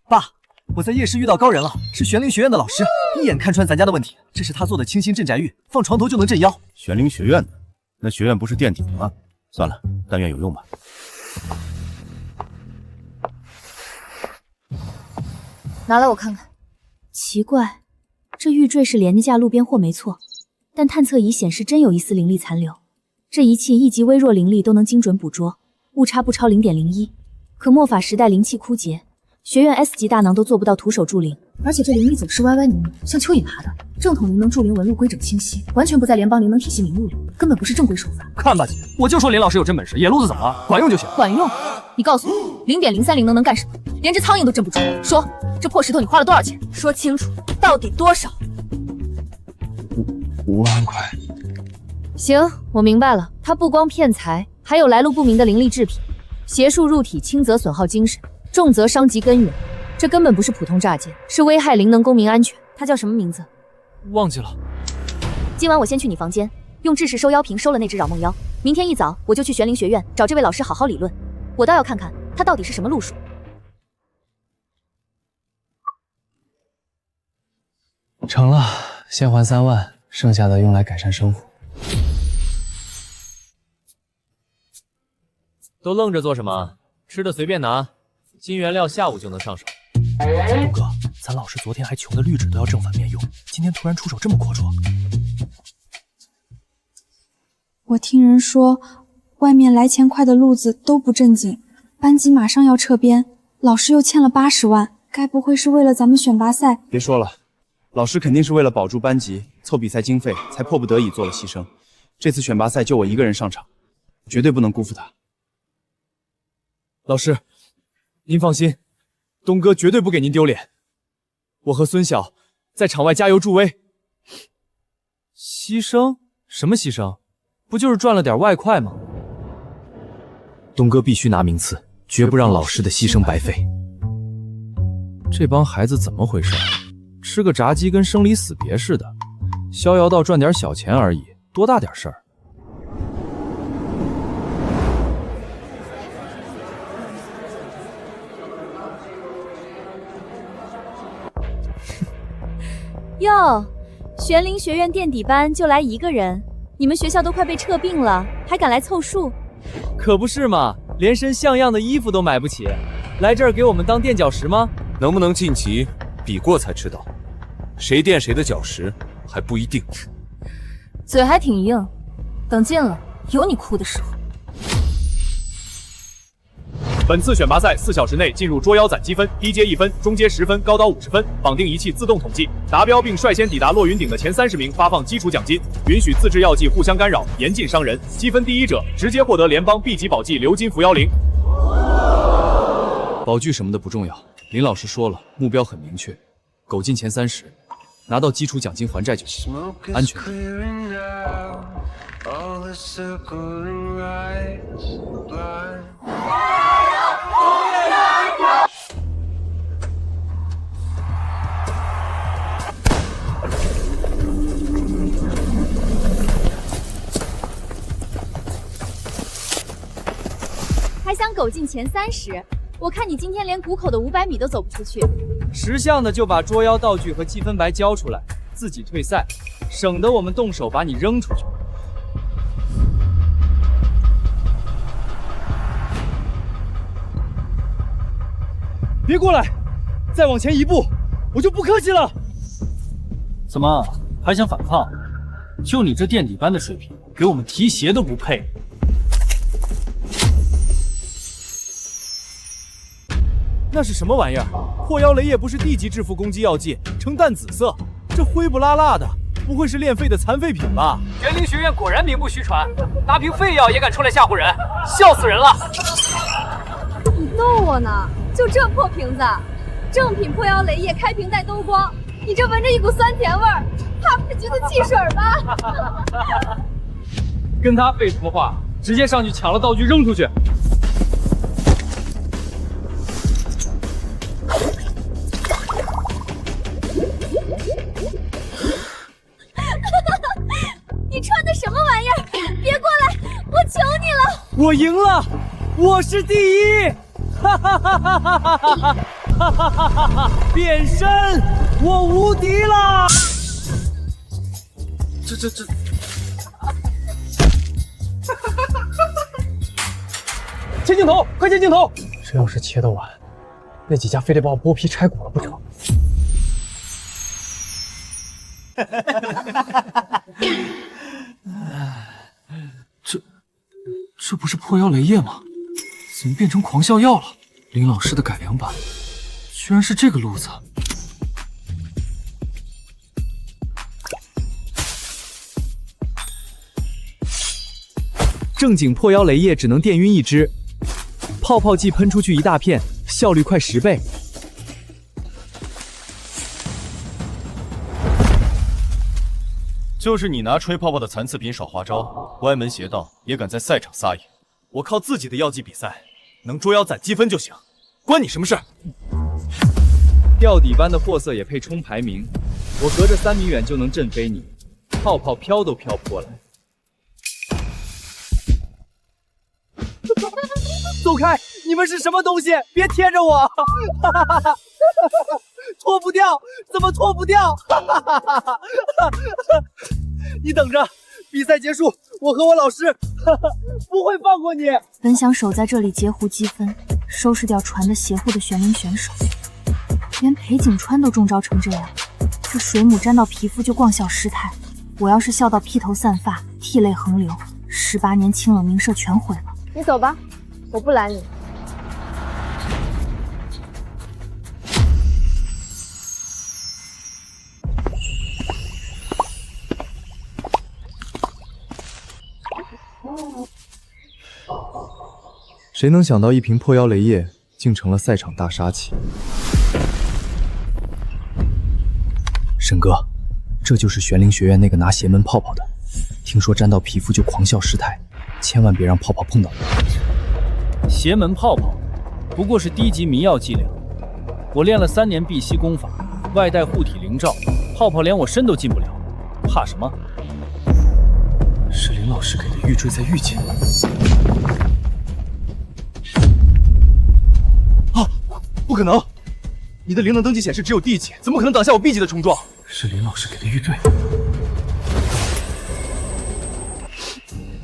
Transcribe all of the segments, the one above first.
爸，我在夜市遇到高人了，是玄灵学院的老师，一眼看穿咱家的问题。这是他做的清心镇宅玉，放床头就能镇妖。玄灵学院的，那学院不是垫底的吗？算了，但愿有用吧。拿来我看看。奇怪，这玉坠是廉价路边货没错，但探测仪显示真有一丝灵力残留。这仪器一级微弱灵力都能精准捕捉，误差不超0.01。可末法时代灵气枯竭，学院 S 级大囊都做不到徒手助灵。而且这灵力总是歪歪扭扭，像蚯蚓爬的。正统灵能助灵纹路规整清晰，完全不在联邦灵能体系名录里，根本不是正规手法。看吧姐，我就说林老师有真本事，野路子怎么了？管用就行。管用？你告诉我，0.03灵能干什么？连只苍蝇都镇不住。说，这破石头你花了多少钱？说清楚，到底多少？5万块。行，我明白了。他不光骗财，还有来路不明的灵力制品，邪术入体，轻则损耗精神，重则伤及根源。这根本不是普通诈骗，是危害灵能公民安全。他叫什么名字？忘记了。今晚我先去你房间，用制式收妖瓶收了那只扰梦妖。明天一早我就去玄灵学院找这位老师好好理论。我倒要看看他到底是什么路数。成了，先还3万，剩下的用来改善生活。都愣着做什么？吃的随便拿，金原料下午就能上手。东哥，咱老师昨天还穷的绿纸都要正反面用，今天突然出手这么阔绰。我听人说，外面来钱快的路子都不正经，班级马上要撤编，老师又欠了80万，该不会是为了咱们选拔赛？别说了，老师肯定是为了保住班级、凑比赛经费，才迫不得已做了牺牲。这次选拔赛就我一个人上场，绝对不能辜负他。老师，您放心。东哥绝对不给您丢脸，我和孙晓在场外加油助威。牺牲？什么牺牲？不就是赚了点外快吗？东哥必须拿名次，绝不让老师的牺牲白费。这帮孩子怎么回事？吃个炸鸡跟生离死别似的，逍遥道赚点小钱而已，多大点事儿？哟，玄灵学院垫底班就来一个人，你们学校都快被撤并了，还敢来凑数？可不是嘛，连身像样的衣服都买不起，来这儿给我们当垫脚石吗？能不能晋级，比过才知道，谁垫谁的脚石还不一定。嘴还挺硬，等进了有你哭的时候。本次选拔赛4小时内进入捉妖攒积分，低阶1分，中阶10分，高刀50分，绑定仪器自动统计，达标并率先抵达落云顶的前30名发放基础奖金，允许自制药剂互相干扰，严禁伤人。积分第一者直接获得联邦 B 级宝技鎏金扶摇铃。宝具什么的不重要，林老师说了，目标很明确，苟进前30，拿到基础奖金还债就行，安全。还想苟进前30？我看你今天连谷口的500米都走不出去。识相的就把捉妖道具和积分牌交出来，自己退赛，省得我们动手把你扔出去。别过来，再往前一步，我就不客气了。怎么还想反抗？就你这垫底班的水平，给我们提鞋都不配。那是什么玩意儿？破妖雷液不是地级致富攻击药剂，呈淡紫色，这灰不拉拉的，不会是炼废的残废品吧？玄灵学院果然名不虚传，拿瓶废药也敢出来吓唬人，笑死人了！你逗我呢？就这破瓶子，正品破妖雷液，开瓶带兜光，你这闻着一股酸甜味儿，怕不是橘子汽水吧？跟他废什么话？直接上去抢了道具扔出去！你穿的什么玩意儿？别过来，我求你了！我赢了，我是第一！哈哈哈哈哈哈！哈哈哈哈哈！变身，我无敌了！这，切镜头，快切镜头！这要是切得晚，那几家非得把我剥皮拆骨了不成？这不是破妖雷液吗？怎么变成狂笑药了？林老师的改良版，居然是这个路子。正经破妖雷液只能电晕1支，泡泡剂喷出去1大片，效率快10倍。就是你拿吹泡泡的残次品耍花招，歪门邪道，也敢在赛场撒野。我靠自己的药剂比赛，能捉妖攒积分就行，关你什么事？吊底班的货色也配冲排名？我隔着3米远就能震飞你，泡泡飘都飘不过来。走开！你们是什么东西？别贴着我！脱不掉，怎么脱不掉？你等着，比赛结束，我和我老师不会放过你。本想守在这里截胡积分，收拾掉传的邪乎的玄灵选手，连裴景川都中招成这样，这水母沾到皮肤就光效失态。我要是笑到披头散发，涕泪横流，18年清冷名社全毁了。你走吧，我不拦你。谁能想到一瓶破妖雷液竟成了赛场大杀器？沈哥，这就是玄灵学院那个拿邪门泡泡的，听说沾到皮肤就狂笑失态，千万别让泡泡碰到你。邪门泡泡不过是低级迷药伎俩，我练了3年碧玺功法，外带护体灵罩，泡泡连我身都进不了，怕什么？是林老师给的玉坠在御界。不可能！你的灵能登记显示只有D级，怎么可能挡下我 B 级的冲撞？是林老师给的玉坠。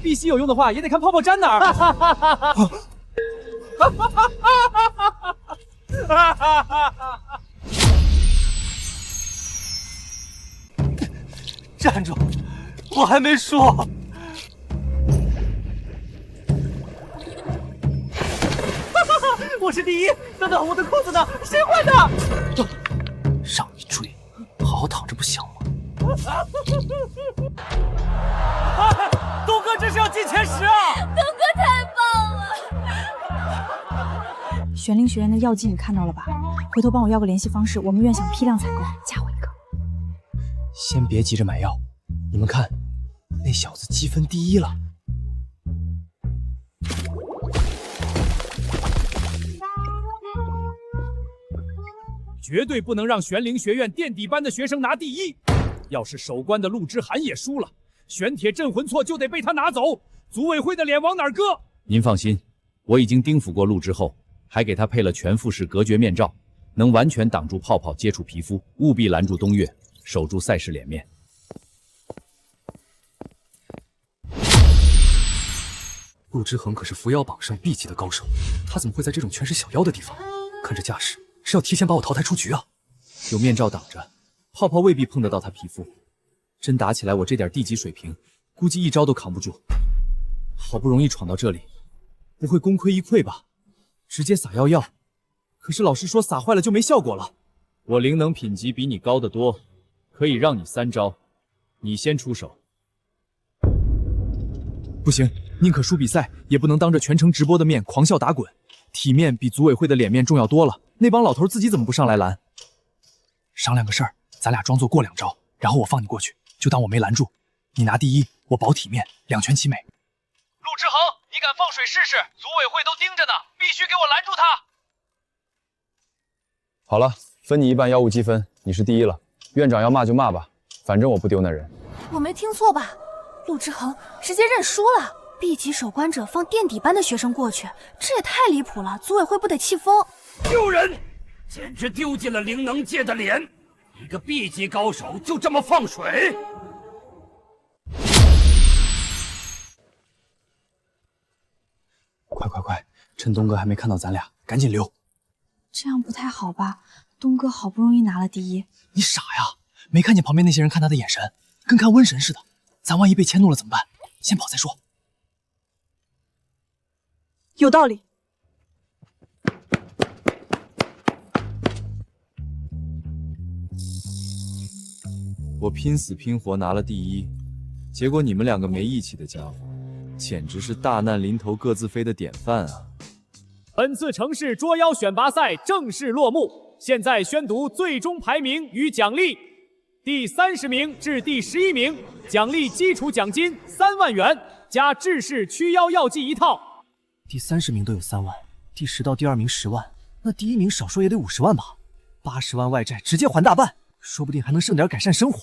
碧玺有用的话，也得看泡泡粘哪儿。站住！我还没说。我是第一！等等，我的裤子呢？谁换的？让你追，好好躺着不香吗？东哥这是要进前10啊！东哥太棒了！玄灵学院的药剂你看到了吧？回头帮我要个联系方式，我们院想批量采购，加我一个。先别急着买药，你们看，那小子积分第1了。绝对不能让玄灵学院垫底班的学生拿第1。要是守关的陆之涵也输了，玄铁镇魂错就得被他拿走，组委会的脸往哪儿搁？您放心，我已经叮嘱过陆之后，还给他配了全副式隔绝面罩，能完全挡住泡泡接触皮肤，务必拦住东岳，守住赛事脸面。陆之恒可是伏妖榜上 B 级的高手，他怎么会在这种全是小妖的地方？看这架势，是要提前把我淘汰出局啊！有面罩挡着，泡泡未必碰得到他皮肤。真打起来，我这点地级水平，估计1招都扛不住。好不容易闯到这里，不会功亏一篑吧？直接撒药，可是老师说撒坏了就没效果了。我灵能品级比你高得多，可以让你3招，你先出手。不行，宁可输比赛，也不能当着全程直播的面狂笑打滚。体面比组委会的脸面重要多了。那帮老头自己怎么不上来拦？商量个事儿，咱俩装作过2招，然后我放你过去，就当我没拦住。你拿第1，我保体面，2全其美。陆之恒，你敢放水试试？组委会都盯着呢，必须给我拦住他！好了，分你1半药物积分，你是第1了。院长要骂就骂吧，反正我不丢那人。我没听错吧？陆之恒直接认输了。B 级守关者放垫底班的学生过去，这也太离谱了，组委会不得气疯？丢人！简直丢尽了灵能界的脸！一个 B 级高手就这么放水？快，趁东哥还没看到咱俩，赶紧溜！这样不太好吧？东哥好不容易拿了第一，你傻呀？没看见旁边那些人看他的眼神，跟看瘟神似的。咱万一被迁怒了怎么办？先跑再说。有道理。我拼死拼活拿了第一，结果你们两个没义气的家伙，简直是大难临头各自飞的典范啊！本次城市捉妖选拔赛正式落幕，现在宣读最终排名与奖励。第30名至第11名，奖励基础奖金3万元加制式驱妖药剂1套。第30名都有3万，第10到第2名10万，那第1名少说也得50万吧？80万外债直接还大半，说不定还能剩点改善生活。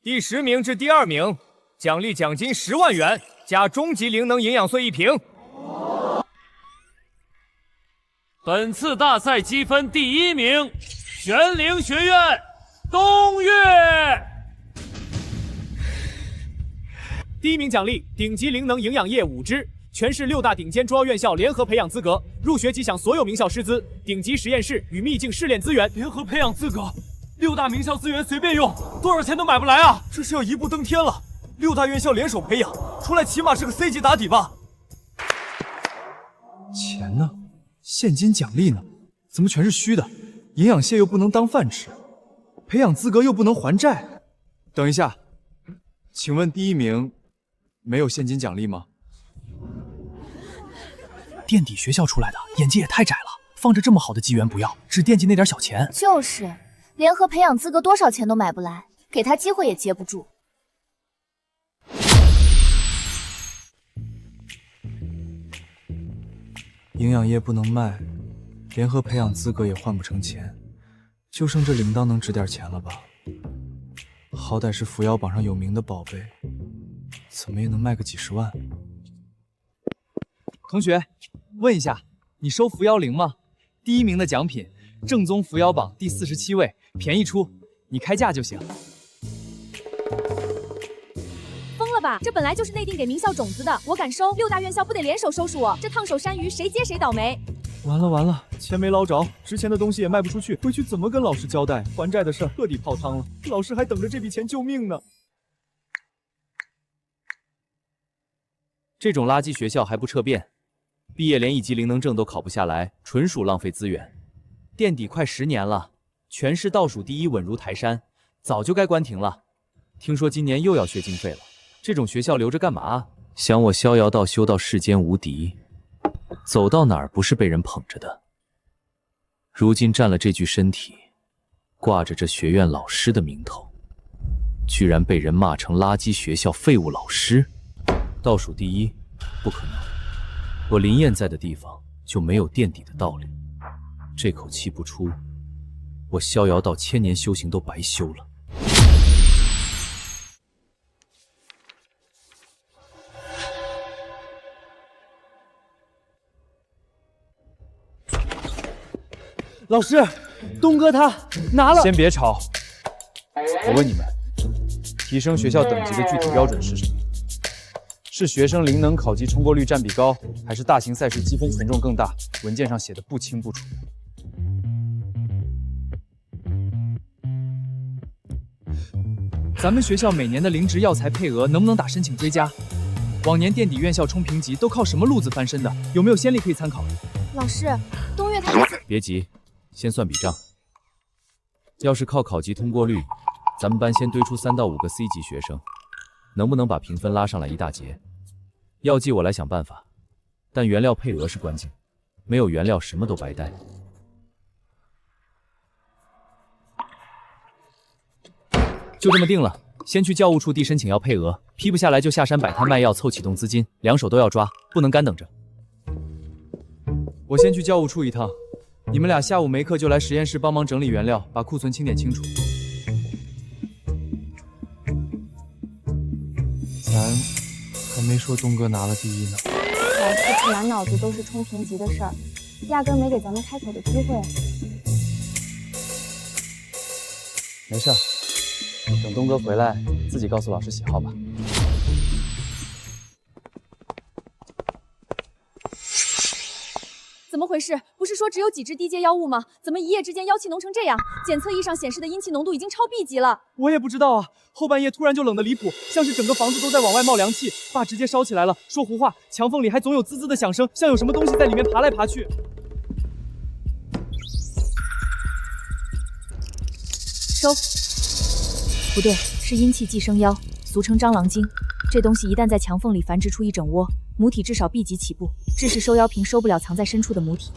第10名至第2名，奖励奖金10万元加终极灵能营养碎1瓶。本次大赛积分第1名，玄灵学院东岳。第1名奖励顶级灵能营养液5支，全市6大顶尖捉妖院校联合培养资格，入学即享所有名校师资、顶级实验室与秘境试炼资源。联合培养资格，6大名校资源随便用，多少钱都买不来啊！这是要一步登天了。6大院校联手培养出来，起码是个 C 级打底吧？钱呢？现金奖励呢？怎么全是虚的？营养蟹又不能当饭吃，培养资格又不能还债。等一下，请问第1名没有现金奖励吗？垫底学校出来的，眼界也太窄了，放着这么好的机缘不要，只惦记那点小钱。就是，联合培养资格多少钱都买不来，给他机会也接不住。营养液不能卖，联合培养资格也换不成钱，就剩这铃铛能值点钱了吧？好歹是扶摇榜上有名的宝贝，怎么也能卖个几十万。同学，问一下，你收扶摇铃吗？第1名的奖品，正宗扶摇榜第47位，便宜出，你开价就行。疯了吧？这本来就是内定给名校种子的，我敢收，6大院校不得联手收拾我？这烫手山芋谁接谁倒霉。完了，钱没捞着，值钱的东西也卖不出去，回去怎么跟老师交代？还债的事儿彻底泡汤了，老师还等着这笔钱救命呢。这种垃圾学校还不撤遍，毕业连1级灵能证都考不下来，纯属浪费资源。垫底快10年了，全市倒数第1稳如泰山，早就该关停了。听说今年又要削经费了，这种学校留着干嘛？想我逍遥道修到世间无敌，走到哪儿不是被人捧着的？如今占了这具身体，挂着这学院老师的名头，居然被人骂成垃圾学校、废物老师。倒数第1，不可能。我林燕在的地方就没有垫底的道理。这口气不出，我逍遥道1000年修行都白修了。老师，东哥他拿了。先别吵，我问你们，提升学校等级的具体标准是什么？是学生灵能考级通过率占比高，还是大型赛事积分权重更大？文件上写的不清不楚。咱们学校每年的灵植药材配额能不能打申请追加？往年垫底院校冲评级都靠什么路子翻身的？有没有先例可以参考？老师，东岳他别急，先算笔账。要是靠考级通过率，咱们班先堆出3到5个 C 级学生，能不能把评分拉上来一大截？药剂我来想办法，但原料配额是关键，没有原料什么都白带。就这么定了，先去教务处递申请要配额，批不下来就下山摆摊卖药凑启动资金，两手都要抓，不能干等着。我先去教务处一趟，你们俩下午没课就来实验室帮忙整理原料，把库存清点清楚。咱还没说东哥拿了第1呢。老师满脑子都是冲评级的事儿，压根没给咱们开口的机会。没事儿，等东哥回来，自己告诉老师喜好吧。怎么回事？不是说只有几只低阶妖物吗？怎么一夜之间妖气浓成这样？检测仪上显示的阴气浓度已经超 B 级了。我也不知道啊，后半夜突然就冷得离谱，像是整个房子都在往外冒凉气，爸直接烧起来了。说胡话，墙缝里还总有滋滋的响声，像有什么东西在里面爬来爬去。收。不对，是阴气寄生妖，俗称蟑螂精。这东西一旦在墙缝里繁殖出一整窝，母体至少 B 级起步，致使收妖瓶收不了藏在深处的母体。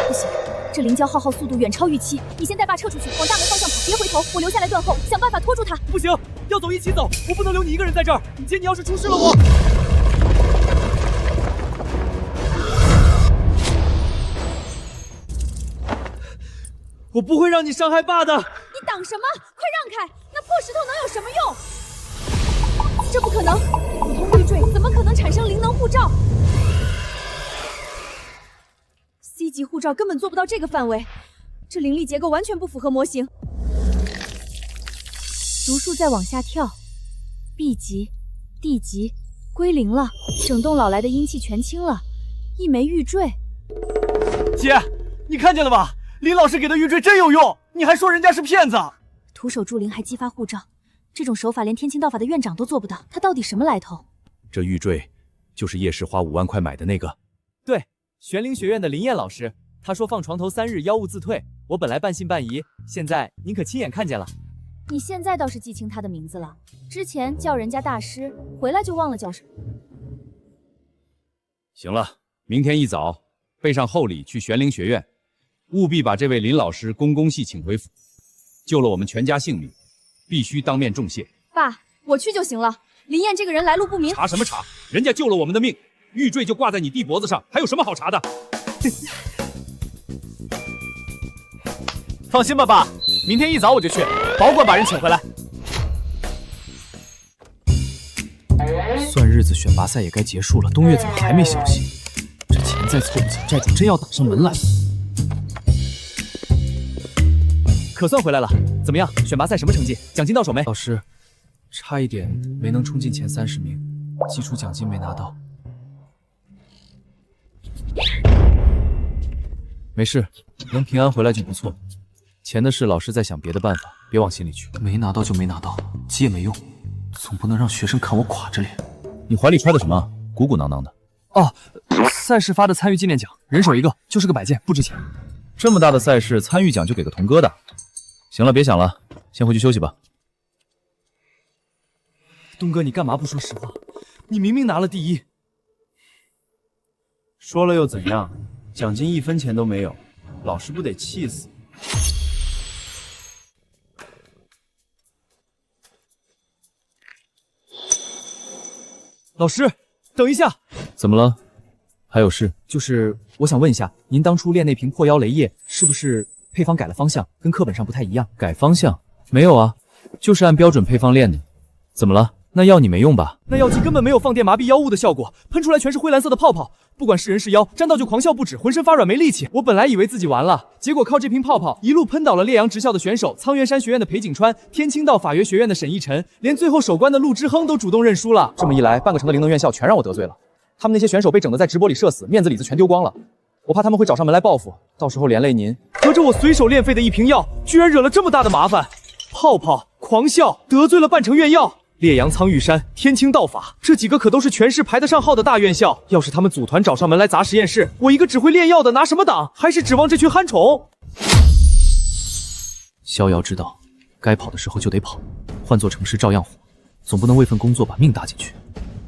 不行，这灵蛟浩浩速度远超预期。你先带爸撤出去，往大门方向跑，别回头，我留下来断后，想办法拖住他。不行，要走一起走，我不能留你一个人在这儿。姐，你要是出事了我……我不会让你伤害爸的。你挡什么？快让开！那破石头能有什么用？这不可能，普通玉坠怎么可能产生灵能护罩 ？C 级护罩根本做不到这个范围，这灵力结构完全不符合模型。毒数再往下跳 ，B 级、D 级，归零了，整栋老来的阴气全清了，一枚玉坠。姐，你看见了吧？林老师给的玉坠真有用，你还说人家是骗子？徒手助灵还激发护罩，这种手法连天清道法的院长都做不到，他到底什么来头？这玉坠就是叶氏花5万块买的那个。对，玄灵学院的林燕老师，他说放床头3日妖物自退，我本来半信半疑，现在您可亲眼看见了。你现在倒是记清他的名字了，之前叫人家大师，回来就忘了叫什么。行了，明天一早备上厚礼去玄灵学院，务必把这位林老师公公系请回府，救了我们全家性命，必须当面重谢。爸，我去就行了。林燕这个人来路不明。查什么查？人家救了我们的命，玉坠就挂在你弟脖子上，还有什么好查的？放心吧，爸，明天一早我就去，保管把人请回来。算日子选拔赛也该结束了，东岳怎么还没消息？这钱再凑不齐，债主真要打上门来。可算回来了，怎么样？选拔赛什么成绩？奖金到手没？老师，差一点没能冲进前30名，基础奖金没拿到。没事，能平安回来就不错。钱的事，老师在想别的办法，别往心里去。没拿到就没拿到，急也没用，总不能让学生看我垮着脸。你怀里揣的什么？鼓鼓囊囊的。哦，赛事发的参与纪念奖，人手一个，就是个摆件，不值钱。这么大的赛事，参与奖就给个童哥的。行了，别想了，先回去休息吧。东哥，你干嘛不说实话？你明明拿了第一。说了又怎样？奖金1分钱都没有，老师不得气死？老师，等一下！怎么了？还有事？就是我想问一下，您当初炼那瓶破妖雷液，是不是配方改了方向，跟课本上不太一样？改方向？没有啊，就是按标准配方炼的。怎么了？那药你没用吧？那药剂根本没有放电麻痹妖物的效果，喷出来全是灰蓝色的泡泡，不管是人是妖，沾到就狂笑不止，浑身发软没力气。我本来以为自己完了，结果靠这瓶泡泡一路喷倒了烈阳职校的选手，苍元山学院的裴景川，天清道法学学院的沈逸晨，连最后守关的陆之亨都主动认输了。这么一来，半个城的灵能院校全让我得罪了。他们那些选手被整得在直播里社死，面子里子全丢光了。我怕他们会找上门来报复，到时候连累您。合着我随手炼废的一瓶药，居然惹了这么大的麻烦！泡泡、狂笑，得罪了半城院药。烈阳苍玉山、天清道法，这几个可都是全市排得上号的大院校。要是他们组团找上门来砸实验室，我一个只会炼药的拿什么挡？还是指望这群憨宠？逍遥知道，该跑的时候就得跑，换做城市照样火，总不能为份工作把命搭进去。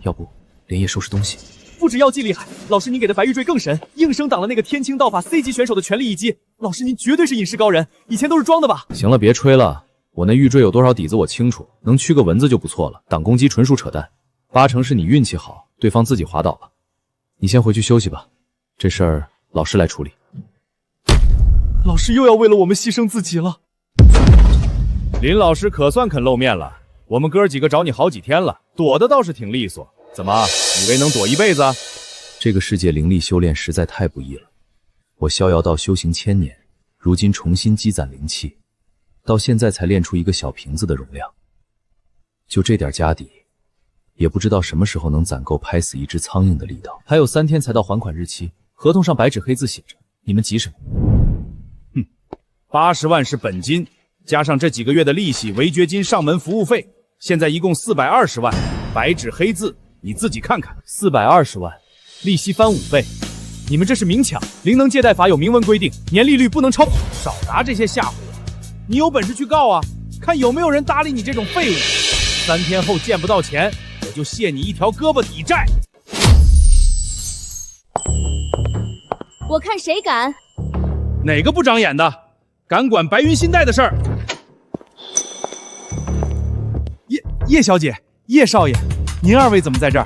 要不连夜收拾东西。不止药剂厉害，老师您给的白玉坠更神，硬生挡了那个天清道法 C 级选手的全力一击。老师您绝对是隐士高人，以前都是装的吧？行了，别吹了。我那玉坠有多少底子我清楚，能驱个蚊子就不错了，挡攻击纯属扯淡，8成是你运气好，对方自己滑倒了。你先回去休息吧，这事儿老师来处理。老师又要为了我们牺牲自己了。林老师可算肯露面了，我们哥几个找你好几天了，躲的倒是挺利索，怎么以为能躲一辈子？这个世界灵力修炼实在太不易了，我逍遥道修行1000年，如今重新积攒灵气，到现在才练出一个小瓶子的容量。就这点家底，也不知道什么时候能攒够拍死一只苍蝇的力道。还有3天才到还款日期，合同上白纸黑字写着，你们急什么？80万是本金，加上这几个月的利息、违约金、上门服务费，现在一共420万，白纸黑字，你自己看看。420万，利息翻5倍，你们这是明抢！灵能借贷法有明文规定，年利率不能超。少拿这些吓唬我，你有本事去告啊，看有没有人搭理你这种废物。3天后见不到钱，我就卸你一条胳膊抵债。我看谁敢！哪个不长眼的，敢管白云信贷的事儿？叶小姐，叶少爷，您2位怎么在这儿？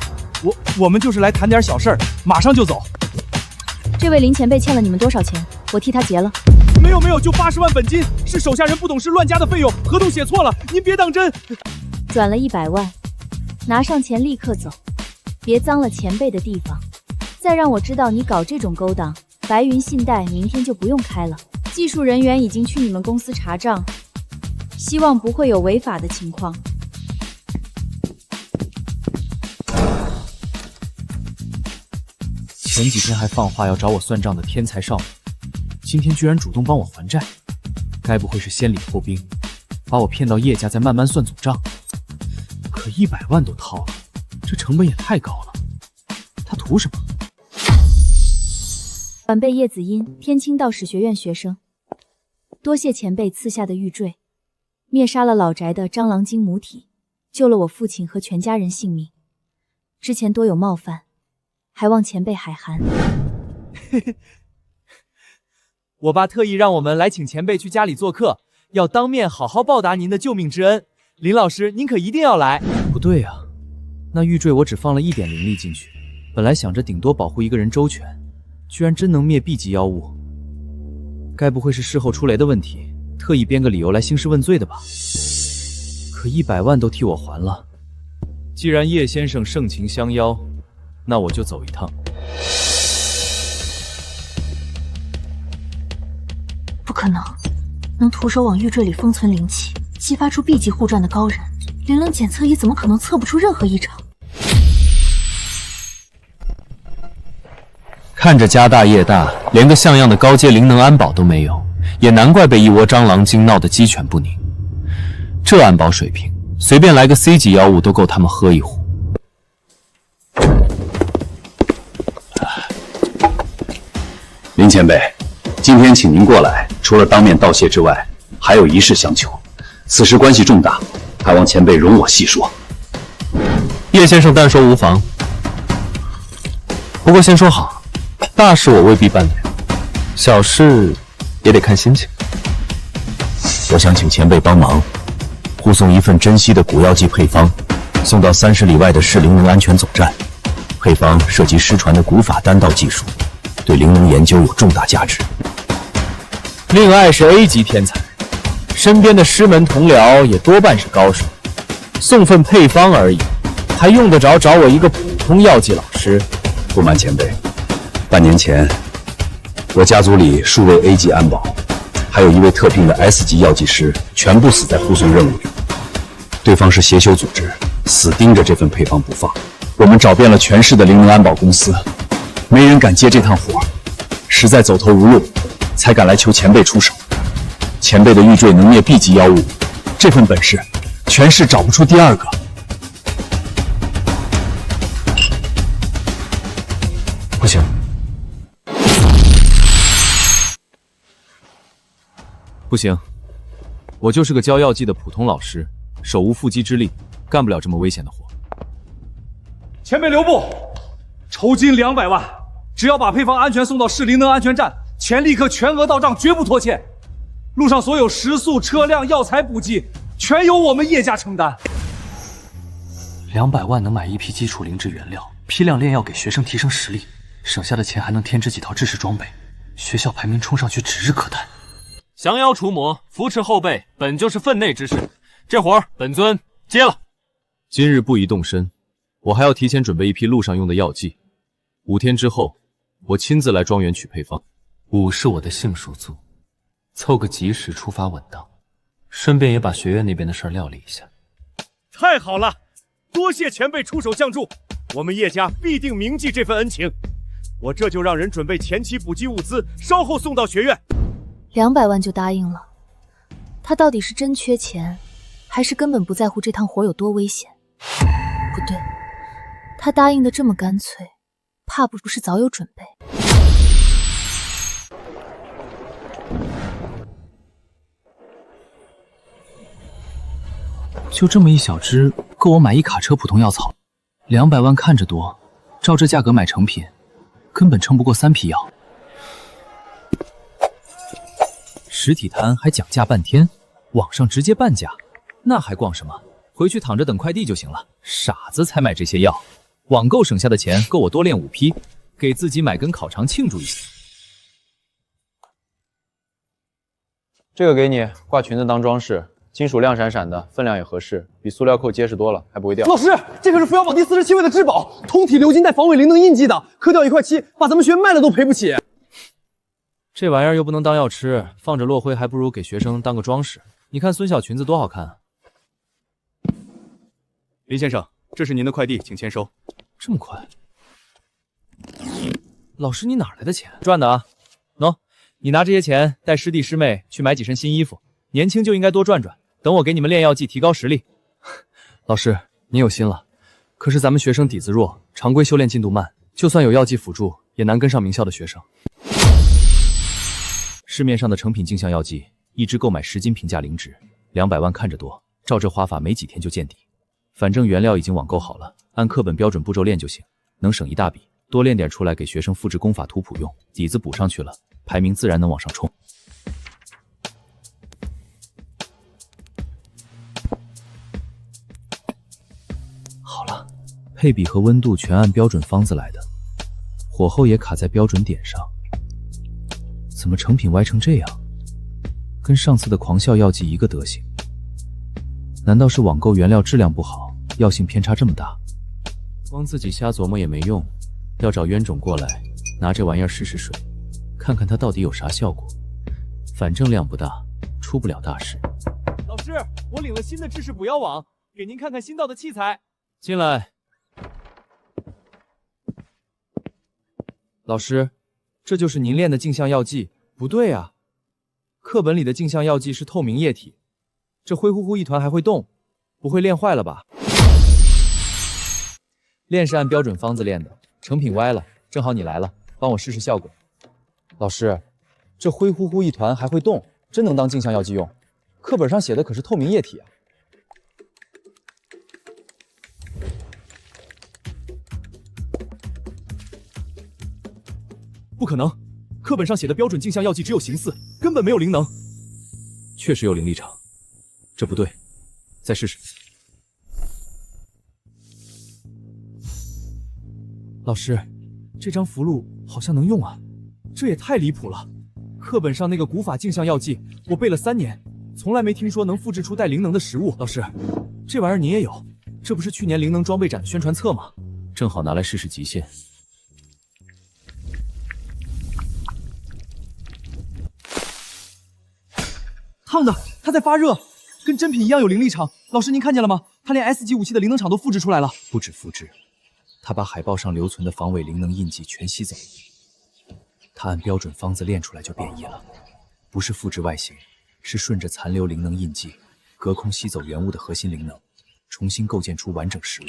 我们就是来谈点小事儿，马上就走。这位林前辈欠了你们多少钱？我替他结了。没有，就80万本金，是手下人不懂事乱加的费用，合同写错了，您别当真。转了100万，拿上钱立刻走，别脏了前辈的地方。再让我知道你搞这种勾当，白云信贷明天就不用开了。技术人员已经去你们公司查账，希望不会有违法的情况。前几天还放话要找我算账的天才少女，今天居然主动帮我还债，该不会是先礼后兵，把我骗到叶家再慢慢算总账？可100万都掏了，这成本也太高了，他图什么？晚辈叶子音，天清道史学院学生，多谢前辈赐下的玉坠，灭杀了老宅的蟑螂精母体，救了我父亲和全家人性命。之前多有冒犯，还望前辈海涵。我爸特意让我们来请前辈去家里做客，要当面好好报答您的救命之恩。林老师，您可一定要来。不对啊，那玉坠我只放了1点灵力进去，本来想着顶多保护一个人周全，居然真能灭 B 级妖物。该不会是事后出雷的问题，特意编个理由来兴师问罪的吧？可100万都替我还了。既然叶先生盛情相邀，那我就走一趟。不可能，能徒手往玉坠里封存灵气，激发出 B 级护传的高人，灵能检测仪怎么可能测不出任何异常？看着家大业大，连个像样的高阶灵能安保都没有，也难怪被一窝蟑螂精闹得鸡犬不宁。这安保水平，随便来个 C 级妖物都够他们喝一壶。林前辈，今天请您过来，除了当面道谢之外，还有一事相求。此事关系重大，还望前辈容我细说。叶先生但说无妨，不过先说好，大事我未必办了，小事也得看心情。我想请前辈帮忙，护送一份珍稀的古药剂配方，送到30里外的市灵能安全总站。配方涉及失传的古法丹道技术，对灵能研究有重大价值。令爱是 A 级天才，身边的师门同僚也多半是高手，送份配方而已，还用得着找我一个普通药剂老师？不瞒前辈，半年前，我家族里数位 A 级安保，还有一位特聘的 S 级药剂师，全部死在护送任务里。对方是邪修组织，死盯着这份配方不放。我们找遍了全市的灵能安保公司，没人敢接这趟活，实在走投无路，才敢来求前辈出手。前辈的玉坠能灭 B 级妖物，这份本事，全市找不出第二个。不行，不行，我就是个教药剂的普通老师，手无缚鸡之力，干不了这么危险的活。前辈留步，酬金200万，只要把配方安全送到市灵能安全站，钱立刻全额到账，绝不拖欠。路上所有食宿、车辆、药材补给，全由我们叶家承担。200万能买一批基础灵质原料，批量炼药给学生提升实力，省下的钱还能添置几套制式装备，学校排名冲上去指日可待。降妖除魔，扶持后辈，本就是分内之事，这活儿本尊接了。今日不宜动身，我还要提前准备一批路上用的药剂。5天之后，我亲自来庄园取配方。5是我的幸属组，凑个及时出发稳当，顺便也把学院那边的事儿料理一下。太好了，多谢前辈出手相助，我们叶家必定铭记这份恩情。我这就让人准备前期补给物资，稍后送到学院。200万就答应了，他到底是真缺钱，还是根本不在乎这趟活有多危险？不对，他答应的这么干脆，怕不是早有准备。就这么一小支，够我买一卡车普通药草。200万看着多，照这价格买成品，根本撑不过3批药。实体摊还讲价半天，网上直接半价，那还逛什么？回去躺着等快递就行了。傻子才买这些药，网购省下的钱够我多练5批，给自己买根烤肠庆祝一下。这个给你，挂裙子当装饰。金属亮闪闪的，分量也合适，比塑料扣结实多了，还不会掉。老师，这可是扶摇宝第47位的至宝，通体鎏金带防伪灵能印记的，磕掉1块7，把咱们学院卖了都赔不起。这玩意儿又不能当药吃，放着落灰还不如给学生当个装饰。你看孙晓裙子多好看啊！林先生，这是您的快递，请签收。这么快？老师，你哪来的钱？赚的啊！喏，你拿这些钱带师弟师妹去买几身新衣服，年轻就应该多转转。等我给你们炼药剂，提高实力。老师，您有心了，可是咱们学生底子弱，常规修炼进度慢，就算有药剂辅助，也难跟上名校的学生。市面上的成品镜像药剂，一支购买10斤，评价零值，200万看着多，照这花法没几天就见底。反正原料已经网购好了，按课本标准步骤练就行，能省一大笔。多练点出来给学生复制功法图谱用，底子补上去了，排名自然能往上冲。好了，配比和温度全按标准方子来的，火候也卡在标准点上。怎么成品歪成这样？跟上次的狂笑药剂一个德行。难道是网购原料质量不好，药性偏差这么大？光自己瞎琢磨也没用，要找冤种过来，拿这玩意儿试试水，看看它到底有啥效果。反正量不大，出不了大事。老师，我领了新的制式捕妖网，给您看看新到的器材。进来。老师，这就是您炼的镜像药剂？不对啊，课本里的镜像药剂是透明液体，这灰乎乎一团还会动，不会炼坏了吧？炼是按标准方子炼的，成品歪了，正好你来了，帮我试试效果。老师，这灰乎乎一团还会动，真能当镜像药剂用？课本上写的可是透明液体啊。不可能，课本上写的标准镜像药剂只有形似，根本没有灵能。确实有灵力场，这不对，再试试。老师，这张符箓好像能用啊，这也太离谱了。课本上那个古法镜像药剂，我背了3年，从来没听说能复制出带灵能的食物。老师，这玩意儿你也有？这不是去年灵能装备展的宣传册吗？正好拿来试试极限。烫的，它在发热，跟真品一样有灵力场。老师，您看见了吗？它连 S 级武器的灵能场都复制出来了。不止复制，他把海报上留存的防伪灵能印记全吸走。他按标准方子炼出来就变异了，不是复制外形，是顺着残留灵能印记，隔空吸走原物的核心灵能，重新构建出完整实物。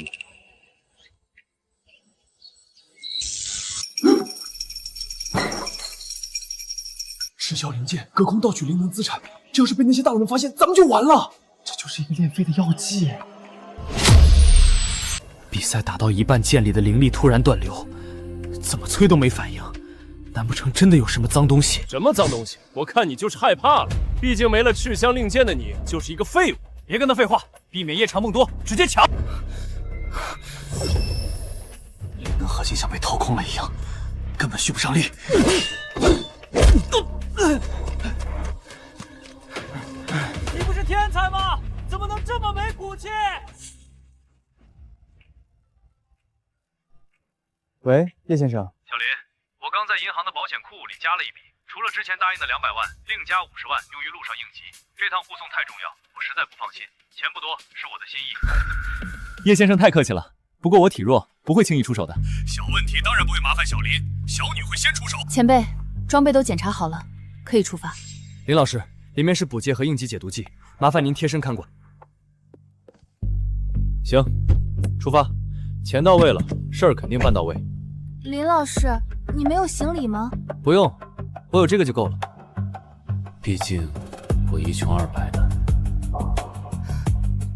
赤霄灵剑，隔空盗取灵能资产，这要是被那些大佬们发现，咱们就完了。这就是一个炼废的药剂。比赛打到一半，剑里的灵力突然断流，怎么催都没反应，难不成真的有什么脏东西？什么脏东西？我看你就是害怕了。毕竟没了赤香令箭的你，就是一个废物。别跟他废话，避免夜长梦多，直接抢。灵能核心像被掏空了一样，根本蓄不上力。你不是天才吗？怎么能这么没骨气？喂，叶先生。小林，我刚在银行的保险库里加了一笔，除了之前答应的200万，另加50万用于路上应急。这趟护送太重要，我实在不放心。钱不多，是我的心意。叶先生太客气了，不过我体弱，不会轻易出手的。小问题当然不会麻烦小林，小女会先出手。前辈，装备都检查好了，可以出发。林老师，里面是补液和应急解毒剂，麻烦您贴身看管。行，出发。钱到位了，事儿肯定办到位。林老师，你没有行李吗？不用，我有这个就够了。毕竟我1穷2白的。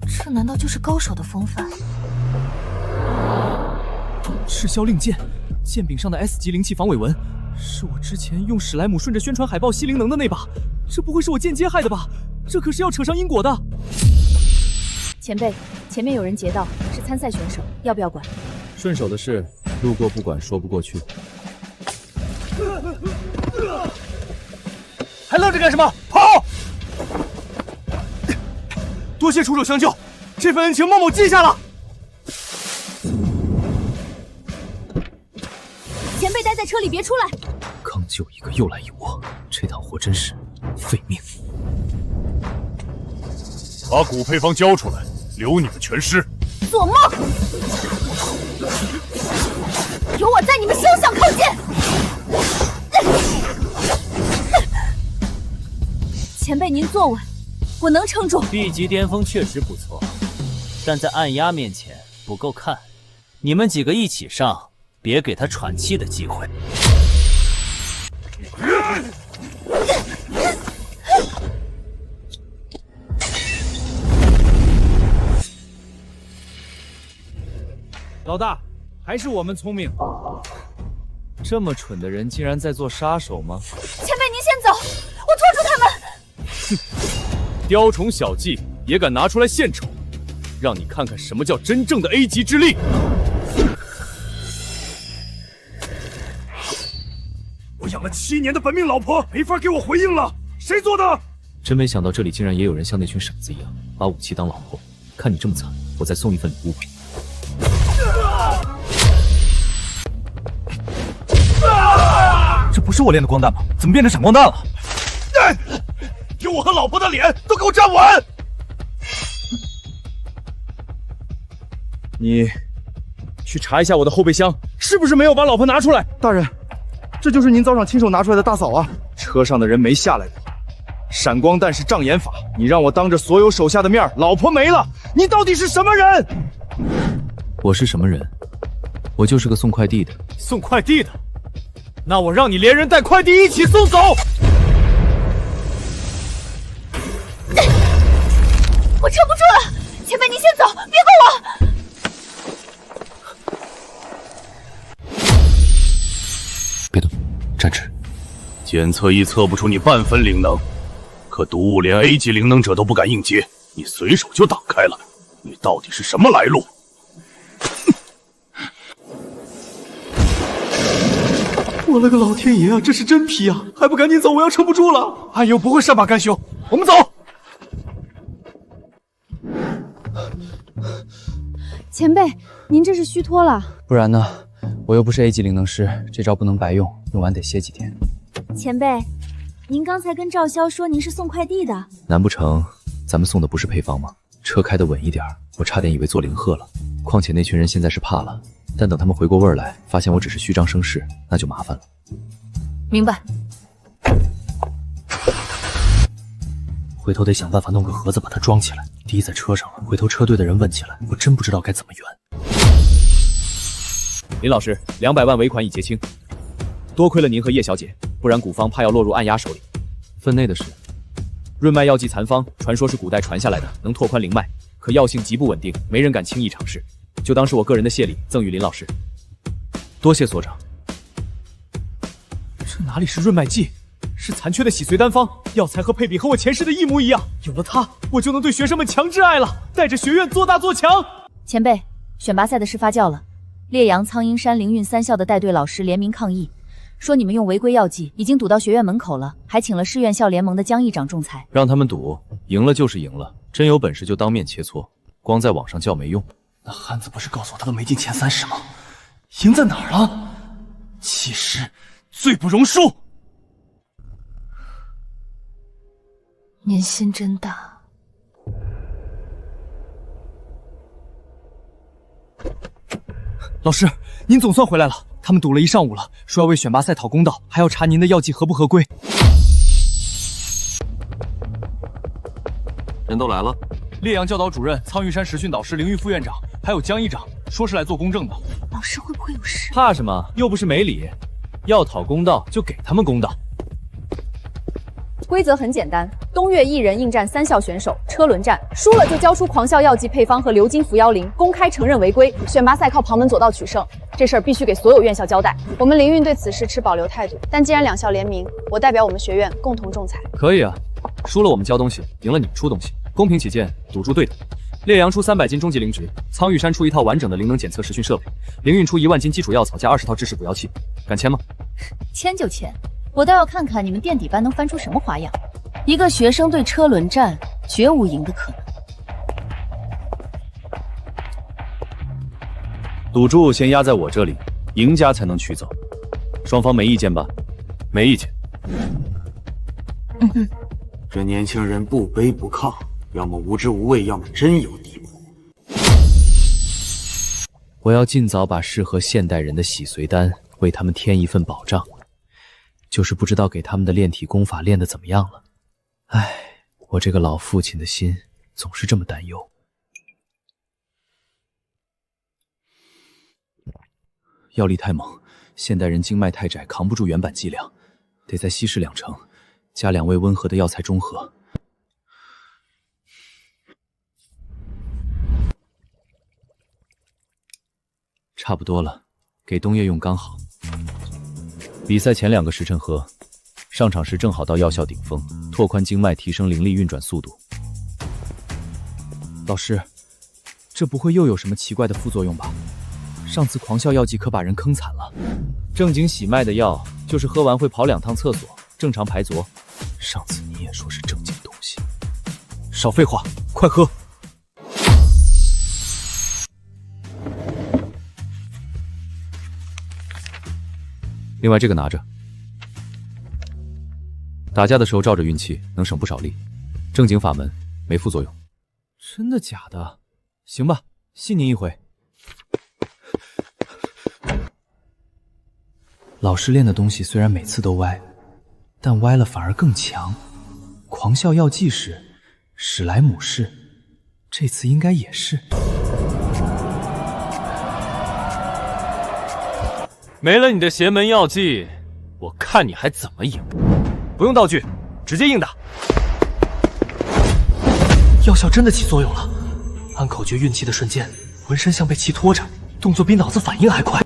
这难道就是高手的风范？赤霄令箭，剑柄上的 S 级灵气防伪纹，是我之前用史莱姆顺着宣传海报吸灵能的那把。这不会是我间接害的吧？这可是要扯上因果的。前辈，前面有人劫道，是参赛选手，要不要管？顺手的事，路过不管，说不过去。还愣着干什么？跑！多谢出手相救，这份恩情孟某记下了。前辈待在车里，别出来！刚救一个又来一窝，这趟活真是费命。把古配方交出来，留你们全尸。做梦！有我在，你们休想靠近！前辈，您坐稳，我能撑住。B 级巅峰确实不错，但在暗压面前不够看。你们几个一起上，别给他喘气的机会。老大，还是我们聪明。这么蠢的人竟然在做杀手吗？前辈，您先走，我拖住他们。雕虫小技也敢拿出来献丑，让你看看什么叫真正的 A 级之力。我养了7年的本命老婆，没法给我回应了，谁做的？真没想到这里竟然也有人像那群傻子一样，把武器当老婆。看你这么惨，我再送一份礼物给你。这不是我练的光弹吗？怎么变成闪光弹了？有我和老婆的脸，都给我站稳！你去查一下我的后备箱，是不是没有把老婆拿出来？大人，这就是您早上亲手拿出来的大嫂啊！车上的人没下来过。闪光弹是障眼法，你让我当着所有手下的面，老婆没了，你到底是什么人？我是什么人？我就是个送快递的。送快递的？那我让你连人带快递一起送走！我撑不住了，前辈您先走，别动我！别动，站直。检测仪测不出你半分灵能，可毒物连 A 级灵能者都不敢硬接，你随手就挡开了，你到底是什么来路？我了个老天爷啊！这是真皮啊！还不赶紧走，我要撑不住了！暗游不会善罢甘休，我们走。前辈，您这是虚脱了。不然呢？我又不是 A 级灵能师，这招不能白用，用完得歇几天。前辈，您刚才跟赵潇说您是送快递的，难不成咱们送的不是配方吗？车开得稳一点，我差点以为做灵鹤了。况且那群人现在是怕了，但等他们回过味儿来，发现我只是虚张声势，那就麻烦了。明白。回头得想办法弄个盒子把它装起来，滴在车上了，回头车队的人问起来，我真不知道该怎么圆。林老师，200万尾款已结清，多亏了您和叶小姐，不然古方怕要落入暗压手里。分内的事，润脉药剂残方，传说是古代传下来的，能拓宽灵脉，可药性极不稳定，没人敢轻易尝试，就当是我个人的谢礼，赠与林老师。多谢所长。这哪里是润脉剂，是残缺的洗髓丹方，药材和配比和我前世的一模一样，有了它，我就能对学生们强制爱了，带着学院做大做强。前辈，选拔赛的事发酵了，烈阳、苍鹰山、灵运3校的带队老师联名抗议，说你们用违规药剂已经堵到学院门口了，还请了市院校联盟的江议长仲裁。让他们赌，赢了就是赢了，真有本事就当面切磋，光在网上叫没用。那汉子不是告诉我他都没进前30吗？赢在哪儿了？气势罪不容恕。您心真大。老师，您总算回来了。他们堵了一上午了，说要为选拔赛讨公道，还要查您的药剂合不合规。人都来了。烈阳教导主任、苍玉山实训导师凌玉副院长，还有江医长，说是来做公证的。老师会不会有事？怕什么？又不是没理。要讨公道就给他们公道。规则很简单，东岳一人应战3校选手，车轮战，输了就交出狂笑药剂配方和流金服妖灵，公开承认违规。选拔赛靠旁门左道取胜，这事儿必须给所有院校交代。我们灵运对此事持保留态度，但既然2校联名，我代表我们学院共同仲裁。可以啊，输了我们交东西，赢了你们出东西，公平起见，赌注对等。烈阳出300斤终极灵植，苍玉山出1套完整的灵能检测实训设备，灵运出1万斤基础药草加20套制式补药器，敢签吗？签就签，我倒要看看你们垫底班能翻出什么花样。一个学生对车轮战，绝无赢的可能。赌注先压在我这里，赢家才能取走。双方没意见吧？没意见。这年轻人不卑不亢，要么无知无畏，要么真有地步。我要尽早把适合现代人的洗髓丹为他们添一份保障，就是不知道给他们的炼体功法练得怎么样了。唉，我这个老父亲的心总是这么担忧。药力太猛，现代人经脉太窄，扛不住原版剂量，得再稀释2成，加2味温和的药材中和。差不多了，给冬夜用刚好。比赛前2个时辰喝，上场时正好到药效顶峰，拓宽经脉，提升灵力运转速度。老师，这不会又有什么奇怪的副作用吧？上次狂笑药剂可把人坑惨了。正经洗脉的药，就是喝完会跑2趟厕所，正常排浊。上次你也说是正经东西。少废话，快喝！另外这个拿着，打架的时候照着运气，能省不少力。正经法门，没副作用。真的假的？行吧，信您一回。老师练的东西虽然每次都歪，但歪了反而更强。狂笑药剂是史莱姆式，这次应该也是。没了你的邪门药剂，我看你还怎么赢！不用道具，直接硬打。药效真的起作用了，按口诀运气的瞬间，浑身像被气拖着，动作比脑子反应还快。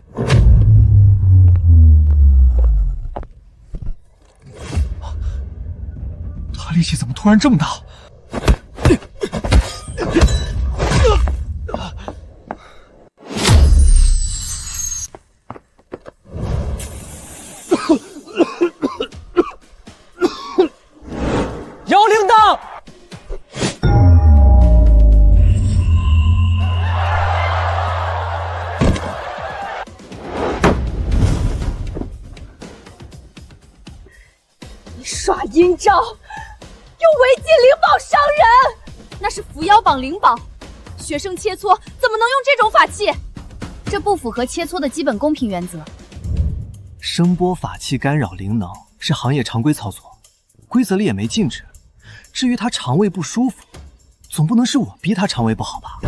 他力气怎么突然这么大？摇铃铛！你耍阴招，用违禁灵宝伤人，那是伏妖榜灵宝，学生切磋怎么能用这种法器？这不符合切磋的基本公平原则。声波法器干扰灵能是行业常规操作，规则里也没禁止。至于他肠胃不舒服，总不能是我逼他肠胃不好吧？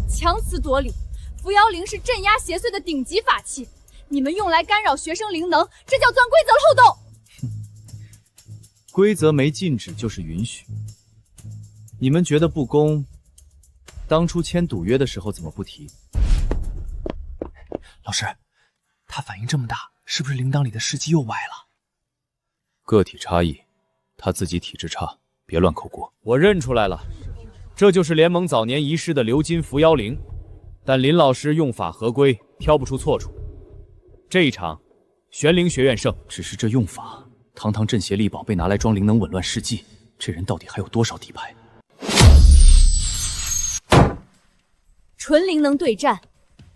强词夺理，伏妖灵是镇压邪祟的顶级法器，你们用来干扰学生灵能，这叫钻规则漏洞。规则没禁止就是允许。你们觉得不公，当初签赌约的时候怎么不提？老师，他反应这么大，是不是铃铛里的试剂又歪了？个体差异，他自己体质差，别乱扣锅。我认出来了，这就是联盟早年遗失的鎏金伏妖灵，但林老师用法合规，挑不出错处。这一场，玄灵学院胜。只是这用法，堂堂镇邪力宝被拿来装灵能紊乱试剂，这人到底还有多少底牌？纯灵能对战，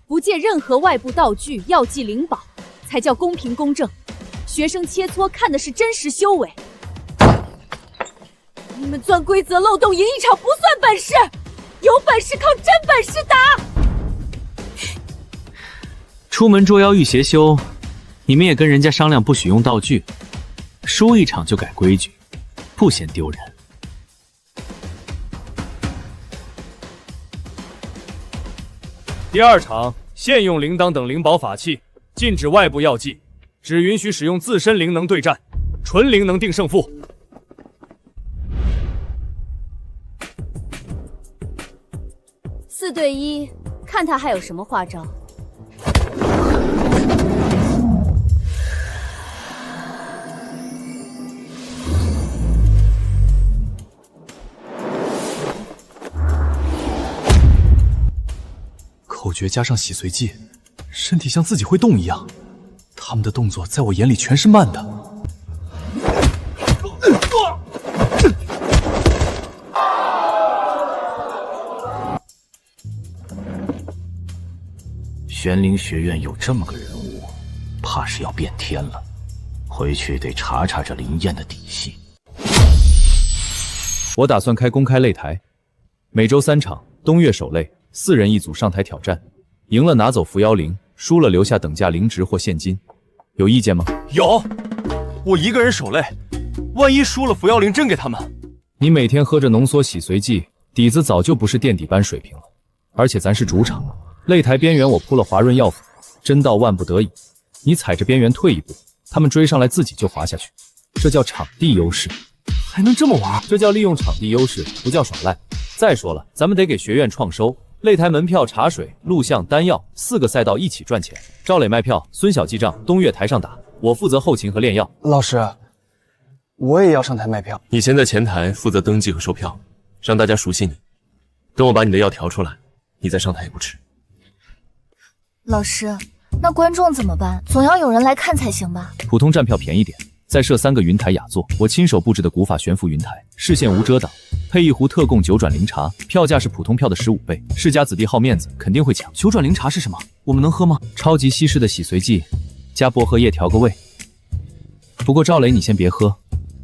不借任何外部道具、药剂、灵宝，才叫公平公正。学生切磋看的是真实修为。们钻规则漏洞赢一场不算本事，有本事靠真本事打。出门捉妖遇邪修，你们也跟人家商量不许用道具，输一场就改规矩，不嫌丢人。第2场现用铃铛等灵宝法器，禁止外部药剂，只允许使用自身灵能对战，纯灵能定胜负。4对1，看他还有什么花招。口诀加上洗髓技，身体像自己会动一样。他们的动作在我眼里全是慢的。玄灵学院有这么个人物，怕是要变天了。回去得查查这林燕的底细。我打算开公开擂台，每周3场，东岳守擂，4人一组上台挑战，赢了拿走伏妖灵，输了留下等价灵值或现金。有意见吗？有，我一个人守擂，万一输了伏妖灵真给他们。你每天喝着浓缩洗髓剂，底子早就不是垫底班水平了。而且咱是主场，擂台边缘我铺了滑润药粉，真到万不得已，你踩着边缘退一步，他们追上来自己就滑下去，这叫场地优势。还能这么玩？这叫利用场地优势，不叫耍赖。再说了，咱们得给学院创收，擂台门票、茶水、录像、丹药4个赛道一起赚钱。赵磊卖票，孙晓记账，东岳台上打，我负责后勤和炼药。老师，我也要上台卖票。你先在前台负责登记和售票，让大家熟悉你。等我把你的药调出来，你再上台也不迟。老师，那观众怎么办？总要有人来看才行吧？普通站票便宜点，再设3个云台雅座，我亲手布置的古法悬浮云台，视线无遮挡，配一壶特供9转灵茶，票价是普通票的15倍。世家子弟好面子，肯定会抢。9转灵茶是什么？我们能喝吗？超级稀释的洗髓剂，加薄荷叶调个味。不过赵磊，你先别喝，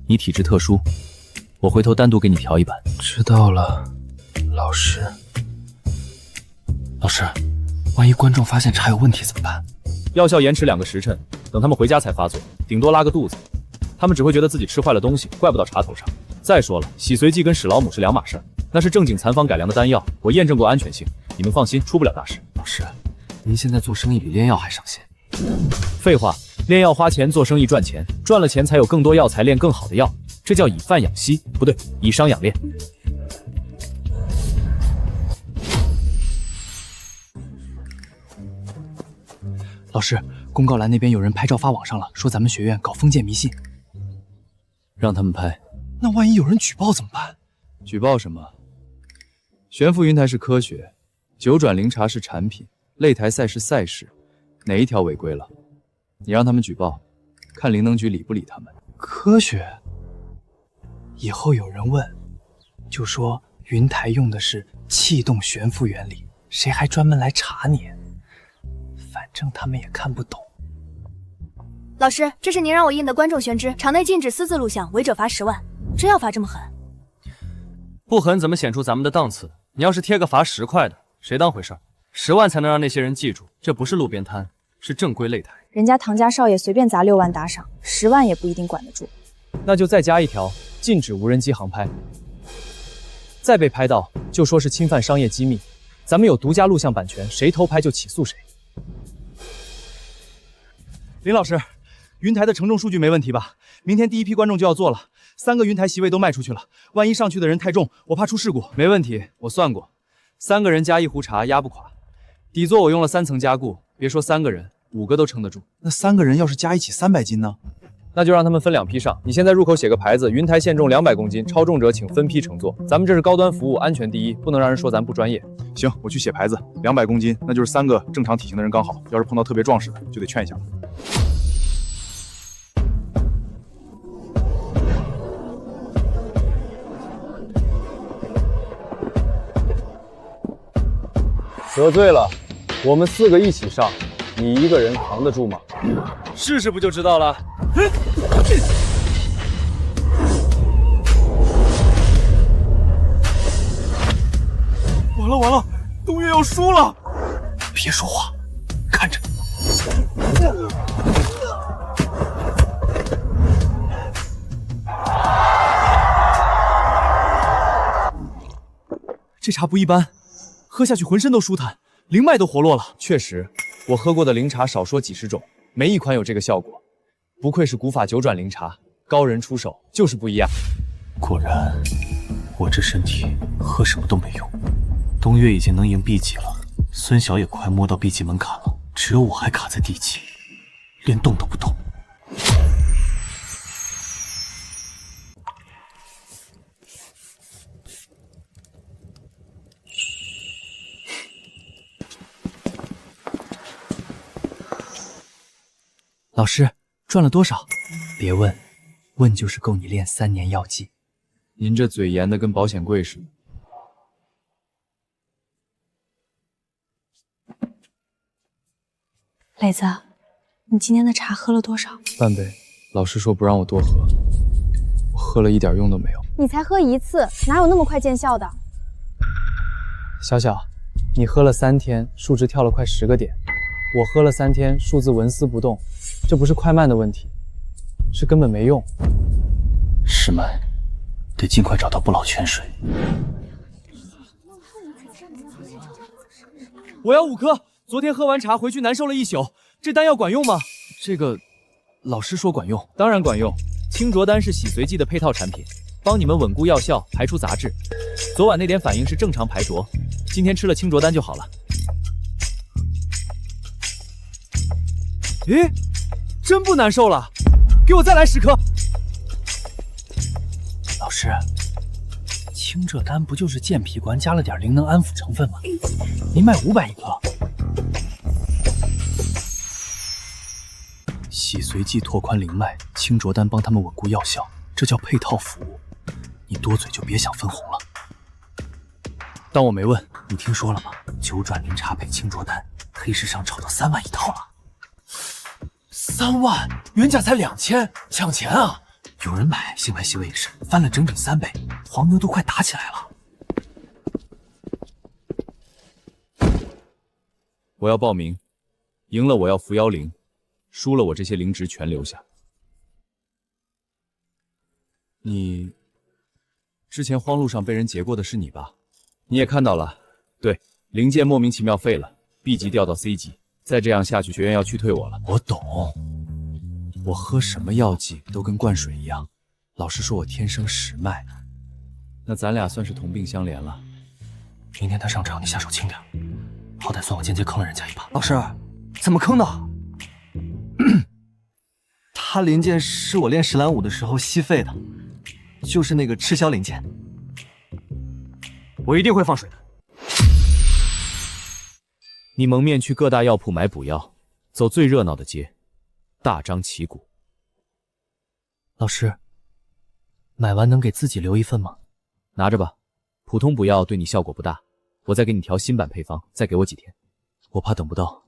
你体质特殊，我回头单独给你调一版。知道了，老师。老师，万一观众发现茶有问题怎么办？药效延迟2个时辰，等他们回家才发作，顶多拉个肚子。他们只会觉得自己吃坏了东西，怪不到茶头上。再说了，洗髓剂跟史老母是2码事，那是正经残方改良的丹药，我验证过安全性，你们放心，出不了大事。老师，您现在做生意比炼药还上心。废话，炼药花钱，做生意赚钱，赚了钱才有更多药材炼更好的药，这叫以贩养吸，不对，以商养炼。老师，公告栏那边有人拍照发网上了，说咱们学院搞封建迷信。让他们拍。那万一有人举报怎么办？举报什么？悬浮云台是科学，9转灵茶是产品，擂台赛是赛事，哪一条违规了？你让他们举报，看灵能局理不理他们。科学？以后有人问，就说云台用的是气动悬浮原理，谁还专门来查你？反正他们也看不懂。老师，这是您让我印的观众宣知，场内禁止私自录像，违者罚10万。真要罚这么狠？不狠怎么显出咱们的档次？你要是贴个罚10块的，谁当回事？10万才能让那些人记住，这不是路边摊，是正规擂台。人家唐家少爷随便砸6万打赏，10万也不一定管得住。那就再加一条，禁止无人机航拍。再被拍到，就说是侵犯商业机密。咱们有独家录像版权，谁偷拍就起诉谁。林老师，云台的承重数据没问题吧？明天第一批观众就要做了，3个云台席位都卖出去了，万一上去的人太重，我怕出事故。没问题，我算过，3个人加1壶茶压不垮。底座我用了3层加固，别说3个人，5个都撑得住。那3个人要是加一起300斤呢？那就让他们分2批上。你先在入口写个牌子，云台限重200公斤，超重者请分批乘坐。咱们这是高端服务，安全第一，不能让人说咱不专业。行，我去写牌子，200公斤，那就是3个正常体型的人刚好。要是碰到特别壮实的，就得劝一下了。得罪了，我们4个一起上，你一个人扛得住吗？试试不就知道了。输了！别说话，看着。这茶不一般，喝下去浑身都舒坦，灵脉都活络了。确实，我喝过的灵茶少说几十种，没一款有这个效果。不愧是古法九转灵茶，高人出手就是不一样。果然，我这身体喝什么都没用。东岳已经能赢 B 级了，孙晓也快摸到 B 级门槛了，只有我还卡在 D 级，连动都不动。老师赚了多少？别问，问就是够你练3年药剂。您这嘴严的跟保险柜似的。磊子，你今天的茶喝了多少？半杯。老师说不让我多喝，我喝了一点用都没有。你才喝1次，哪有那么快见效的？小小，你喝了3天，数值跳了快10个点。我喝了3天，数字纹丝不动，这不是快慢的问题，是根本没用。师妹，得尽快找到不老泉水。我要5颗。昨天喝完茶回去难受了1宿，这丹药管用吗？这个，老师说管用，当然管用。清浊丹是洗髓剂的配套产品，帮你们稳固药效，排出杂质。昨晚那点反应是正常排浊，今天吃了清浊丹就好了。咦，真不难受了，给我再来10颗。老师，清这丹不就是健脾丸加了点灵能安抚成分吗？您卖500一颗。洗髓剂拓宽灵脉，清浊丹帮他们稳固药效，这叫配套服务。你多嘴就别想分红了。当我没问。你听说了吗？9转灵茶配清浊丹，黑市上炒到3万一套了。3万，原价才2000，抢钱啊！有人买，兴派西魏也是翻了整整3倍，黄牛都快打起来了。我要报名，赢了我要扶妖灵，输了我这些灵值全留下。你之前荒路上被人劫过的是你吧？你也看到了，对，灵剑莫名其妙废了 ，B 级掉到 C 级，再这样下去，学院要去退我了。我懂，我喝什么药剂都跟灌水一样。老师说我天生实脉，那咱俩算是同病相怜了。明天他上场，你下手轻点，好歹算我间接坑了人家一把。老师，怎么坑的？他灵剑是我练石兰舞的时候吸废的，就是那个赤霄灵剑。我一定会放水的。你蒙面去各大药铺买补药，走最热闹的街，大张旗鼓。老师，买完能给自己留一份吗？拿着吧，普通补药对你效果不大，我再给你调新版配方，再给我几天。我怕等不到，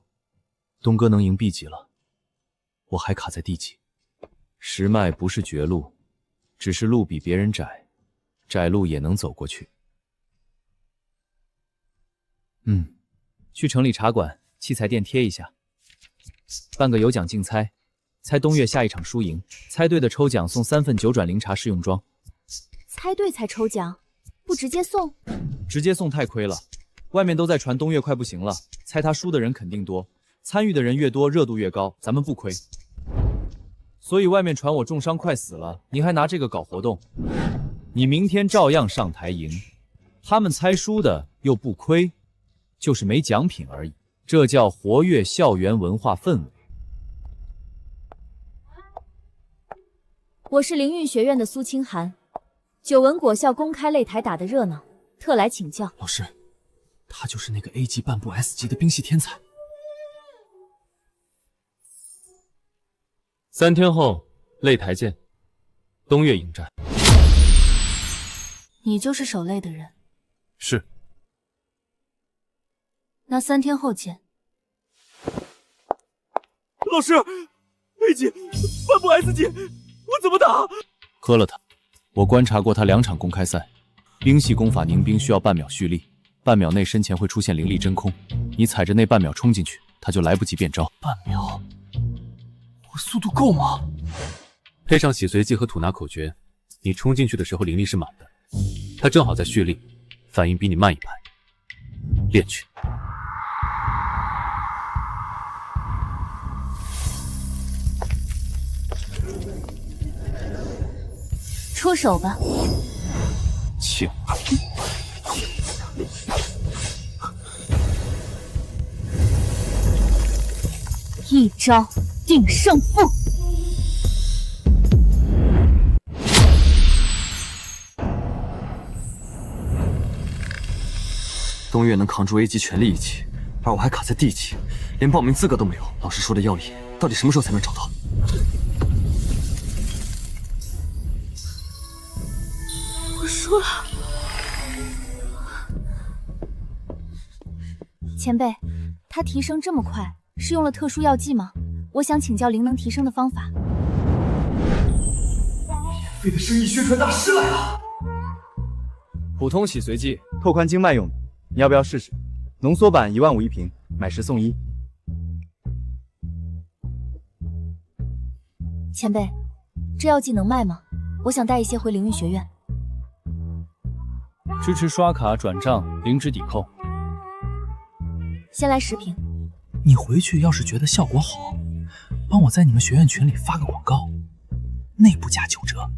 东哥能赢 B 级了，我还卡在 D 级。实脉不是绝路，只是路比别人窄，窄路也能走过去。去城里茶馆、器材店贴一下，办个有奖竞猜，猜东岳下一场输赢，猜对的抽奖送3份9转灵茶试用装。猜对才抽奖，不直接送？直接送太亏了，外面都在传东岳快不行了，猜他输的人肯定多，参与的人越多，热度越高，咱们不亏。所以外面传我重伤快死了，你还拿这个搞活动，你明天照样上台赢，他们猜输的又不亏，就是没奖品而已，这叫活跃校园文化氛围。我是灵韵学院的苏清寒，久闻果校公开擂台打得热闹，特来请教。老师，他就是那个 A 级半步 S 级的冰系天才。3天后擂台见，东岳迎战。你就是守擂的人。是。那3天后见。老师 ，A 级半步 S 级，我怎么打？磕了他。我观察过他2场公开赛，冰系功法凝冰需要半秒蓄力，半秒内身前会出现灵力真空，你踩着那半秒冲进去，他就来不及变招。半秒，我速度够吗？配上洗髓技和吐纳口诀，你冲进去的时候灵力是满的，他正好在蓄力，反应比你慢一拍。练去。出手吧。请。一招定胜负。东岳能扛住 A 级全力一击，而我还卡在 D 级，连报名资格都没有。老师说的药力，到底什么时候才能找到？我输了。前辈，他提升这么快，是用了特殊药剂吗？我想请教灵能提升的方法。免费的生意宣传大师来了！普通洗髓剂，拓宽经脉用的，你要不要试试？浓缩版15000一瓶，买10送1。前辈，这药剂能卖吗？我想带一些回灵域学院。支持刷卡转账，零值抵扣。先来10瓶。你回去要是觉得效果好，帮我在你们学院群里发个广告，内部价9折。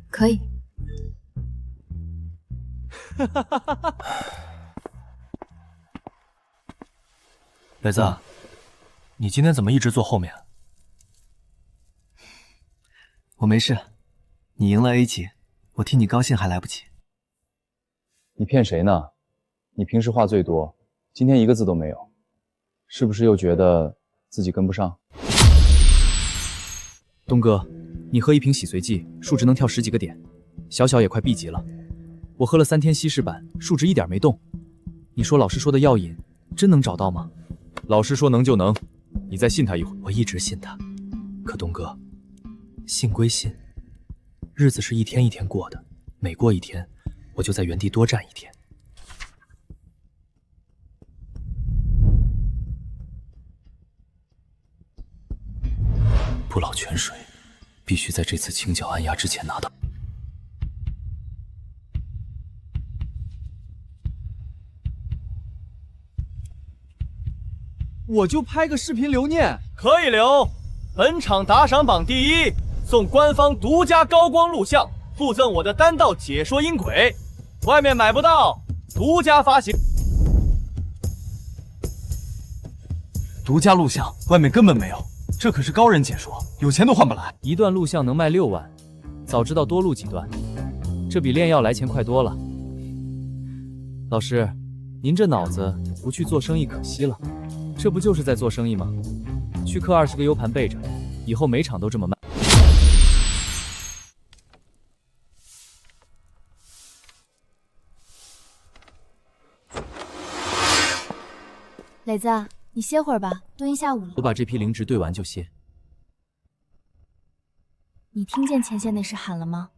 可以。磊子，你今天怎么一直坐后面？我没事，你赢了 A 级，我替你高兴还来不及。你骗谁呢？你平时话最多，今天一个字都没有，是不是又觉得自己跟不上？东哥，你喝一瓶洗髓剂，数值能跳10几个点，小小也快 B 级了。我喝了3天稀释版，数值一点没动。你说老师说的药引真能找到吗？老师说能就能，你再信他一回。我一直信他，可东哥，信归信，日子是一天一天过的，每过一天，我就在原地多站一天。不老泉水，必须在这次清剿安牙之前拿到。我就拍个视频留念，可以留。本场打赏榜第1，送官方独家高光录像，附赠我的单道解说音轨，外面买不到，独家发行。独家录像，外面根本没有，这可是高人解说，有钱都换不来。一段录像能卖6万，早知道多录几段，这比炼药来钱快多了。老师，您这脑子不去做生意可惜了。这不就是在做生意吗？去刻20个 U 盘备着，以后每场都这么卖。磊子，你歇会儿吧，都一下午了。我把这批灵值兑完就歇。你听见前线那时喊了吗？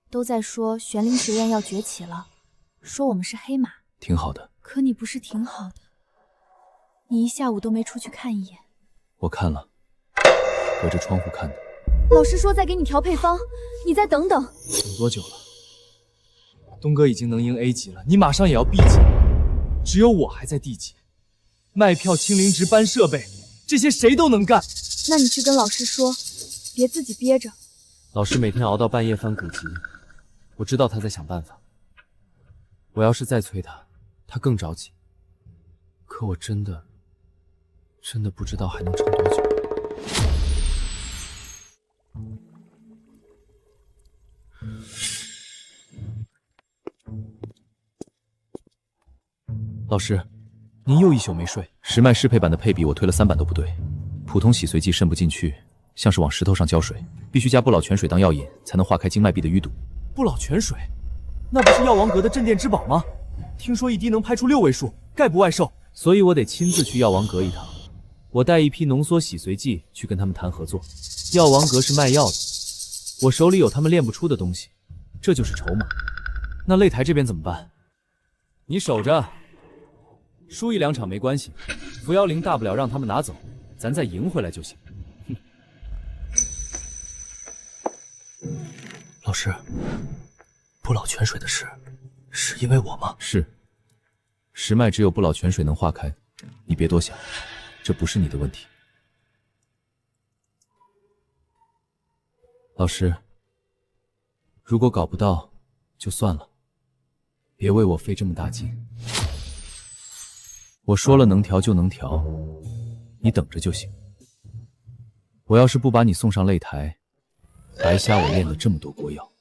都在说玄灵学院要崛起了，说我们是黑马。挺好的。可你不是挺好的？你一下午都没出去看一眼。我看了，隔着窗户看的。老师说再给你调配方，你再等等。等多久了？东哥已经能赢 A 级了，你马上也要 B 级，只有我还在 D 级。卖票、清灵值、搬设备，这些谁都能干。那你去跟老师说，别自己憋着。老师每天熬到半夜翻古籍，我知道他在想办法。我要是再催他，他更着急。可我真的不知道还能撑多久。老师，您又一宿没睡。10脉适配版的配比我推了3版都不对，普通洗髓剂渗不进去，像是往石头上浇水，必须加不老泉水当药引，才能化开经脉壁的淤堵。不老泉水，那不是药王阁的镇店之宝吗？听说一滴能拍出6位数，概不外售。所以我得亲自去药王阁一趟。我带一批浓缩洗髓剂去跟他们谈合作。药王阁是卖药的，我手里有他们炼不出的东西，这就是筹码。那擂台这边怎么办？你守着，输1两场没关系，扶摇铃大不了让他们拿走，咱再赢回来就行。老师，不老泉水的事，是因为我吗？是，石脉只有不老泉水能化开，你别多想，这不是你的问题。老师，如果搞不到，就算了，别为我费这么大劲。我说了能调就能调，你等着就行。我要是不把你送上擂台，白瞎我练了这么多锅药。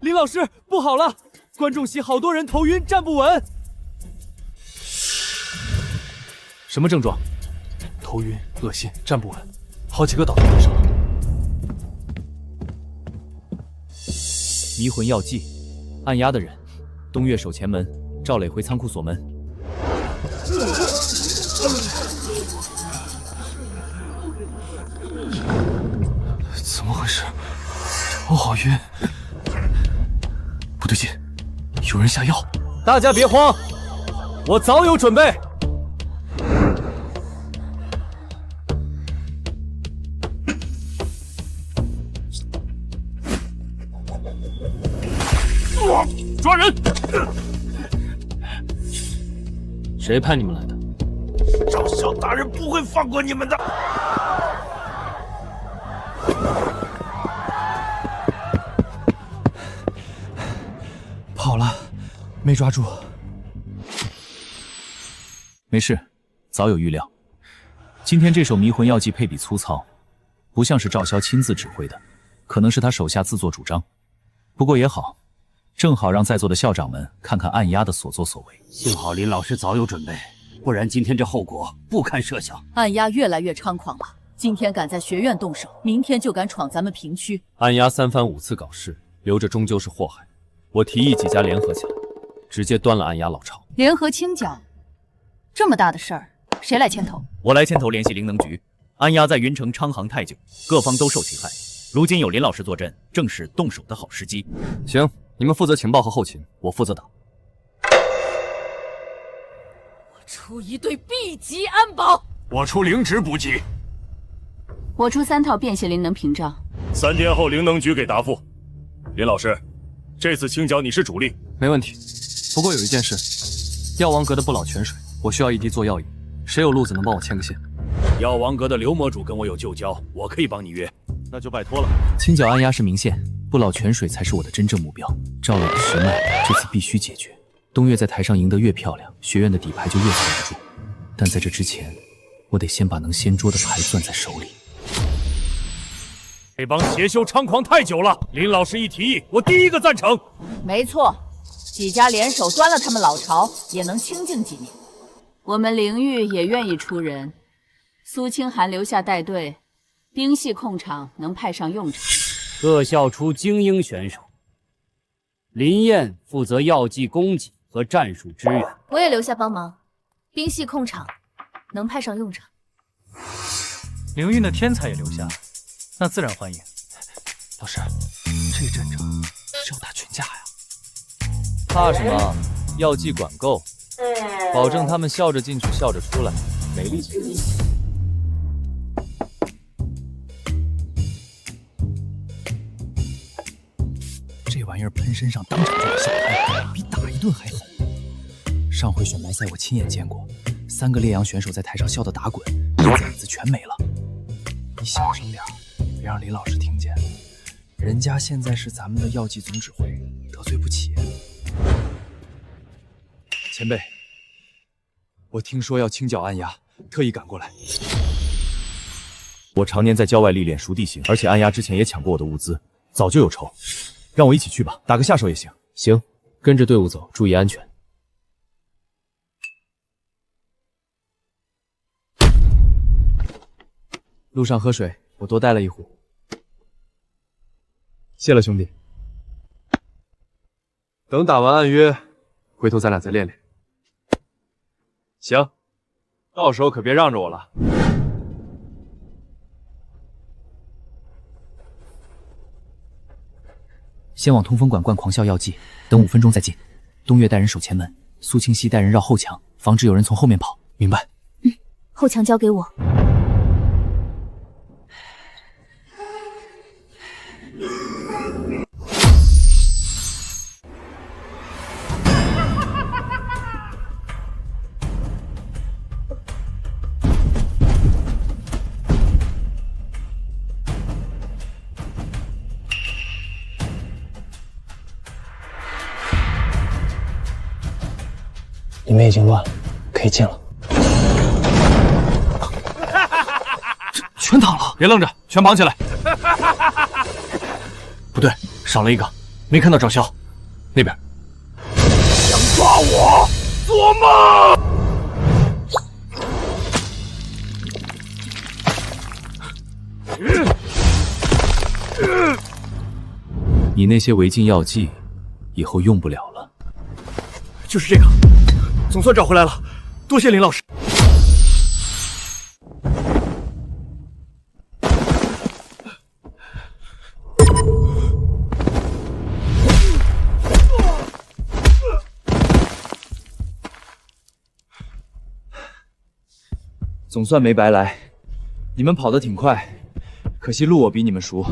林老师，不好了！观众席好多人头晕，站不稳。什么症状？头晕、恶心、站不稳，好几个倒在地上了。迷魂药剂，按压的人，东岳守前门，赵磊回仓库锁门。怎么回事？头好晕。不对劲，有人下药。大家别慌，我早有准备。抓人！谁派你们来的？赵萧大人不会放过你们的。跑了，没抓住。没事，早有预料。今天这手迷魂药剂配比粗糙，不像是赵萧亲自指挥的，可能是他手下自作主张。不过也好，正好让在座的校长们看看按压的所作所为。幸好林老师早有准备，不然今天这后果不堪设想。按压越来越猖狂了，今天敢在学院动手，明天就敢闯咱们平区。按压3番5次搞事，留着终究是祸害。我提议几家联合起来，直接端了按压老巢。联合清剿，这么大的事儿，谁来牵头？我来牵头联系灵能局。按压在云城猖獗太久，各方都受其害。如今有林老师坐镇，正是动手的好时机。行，你们负责情报和后勤，我负责打。我出1队 B 级安保，我出灵职补给，我出3套便携灵能屏障。3天后灵能局给答复。林老师，这次清剿你是主力，没问题。不过有一件事，药王阁的不老泉水，我需要一滴做药引，谁有路子能帮我牵个线？药王阁的刘魔主跟我有旧交，我可以帮你约，那就拜托了。清剿按压是明线，不老泉水才是我的真正目标。赵磊的石脉，这次必须解决。东岳在台上赢得越漂亮，学院的底牌就越坐不住。但在这之前，我得先把能掀桌的牌攥在手里。这帮邪修猖狂太久了，林老师一提议，我第一个赞成。没错，几家联手端了他们老巢，也能清静几年。我们灵域也愿意出人，苏清寒留下带队，兵系控场能派上用场。各校出精英选手，林燕负责药剂供给和战术支援。我也留下帮忙，兵系控场，能派上用场。灵运的天才也留下，那自然欢迎。老师，这阵仗是要打群架呀？怕什么？药剂管够，保证他们笑着进去，笑着出来，没力气。这玩意儿喷身上当场就给笑开，比打一顿还狠。上回选拔赛我亲眼见过，3个烈阳选手在台上笑得打滚，椅子全没了。你小声点，别让林老师听见。人家现在是咱们的药剂总指挥，得罪不起。前辈，我听说要清剿按压，特意赶过来。我常年在郊外历练，熟地形，而且按压之前也抢过我的物资，早就有仇。让我一起去吧，打个下手也行。行，跟着队伍走，注意安全。路上喝水，我多带了1壶。谢了，兄弟。等打完暗约，回头咱俩再练练。行，到时候可别让着我了。先往通风管灌狂笑药剂，等5分钟再进。东岳带人守前门，苏清溪带人绕后墙，防止有人从后面跑。明白？后墙交给我。里面已经乱了，可以进了。全躺了，别愣着，全绑起来。不对，少了一个，没看到赵潇。那边。想抓我？做梦！你那些违禁药剂，以后用不了了。就是这个，总算找回来了，多谢林老师。总算没白来，你们跑得挺快，可惜路我比你们熟。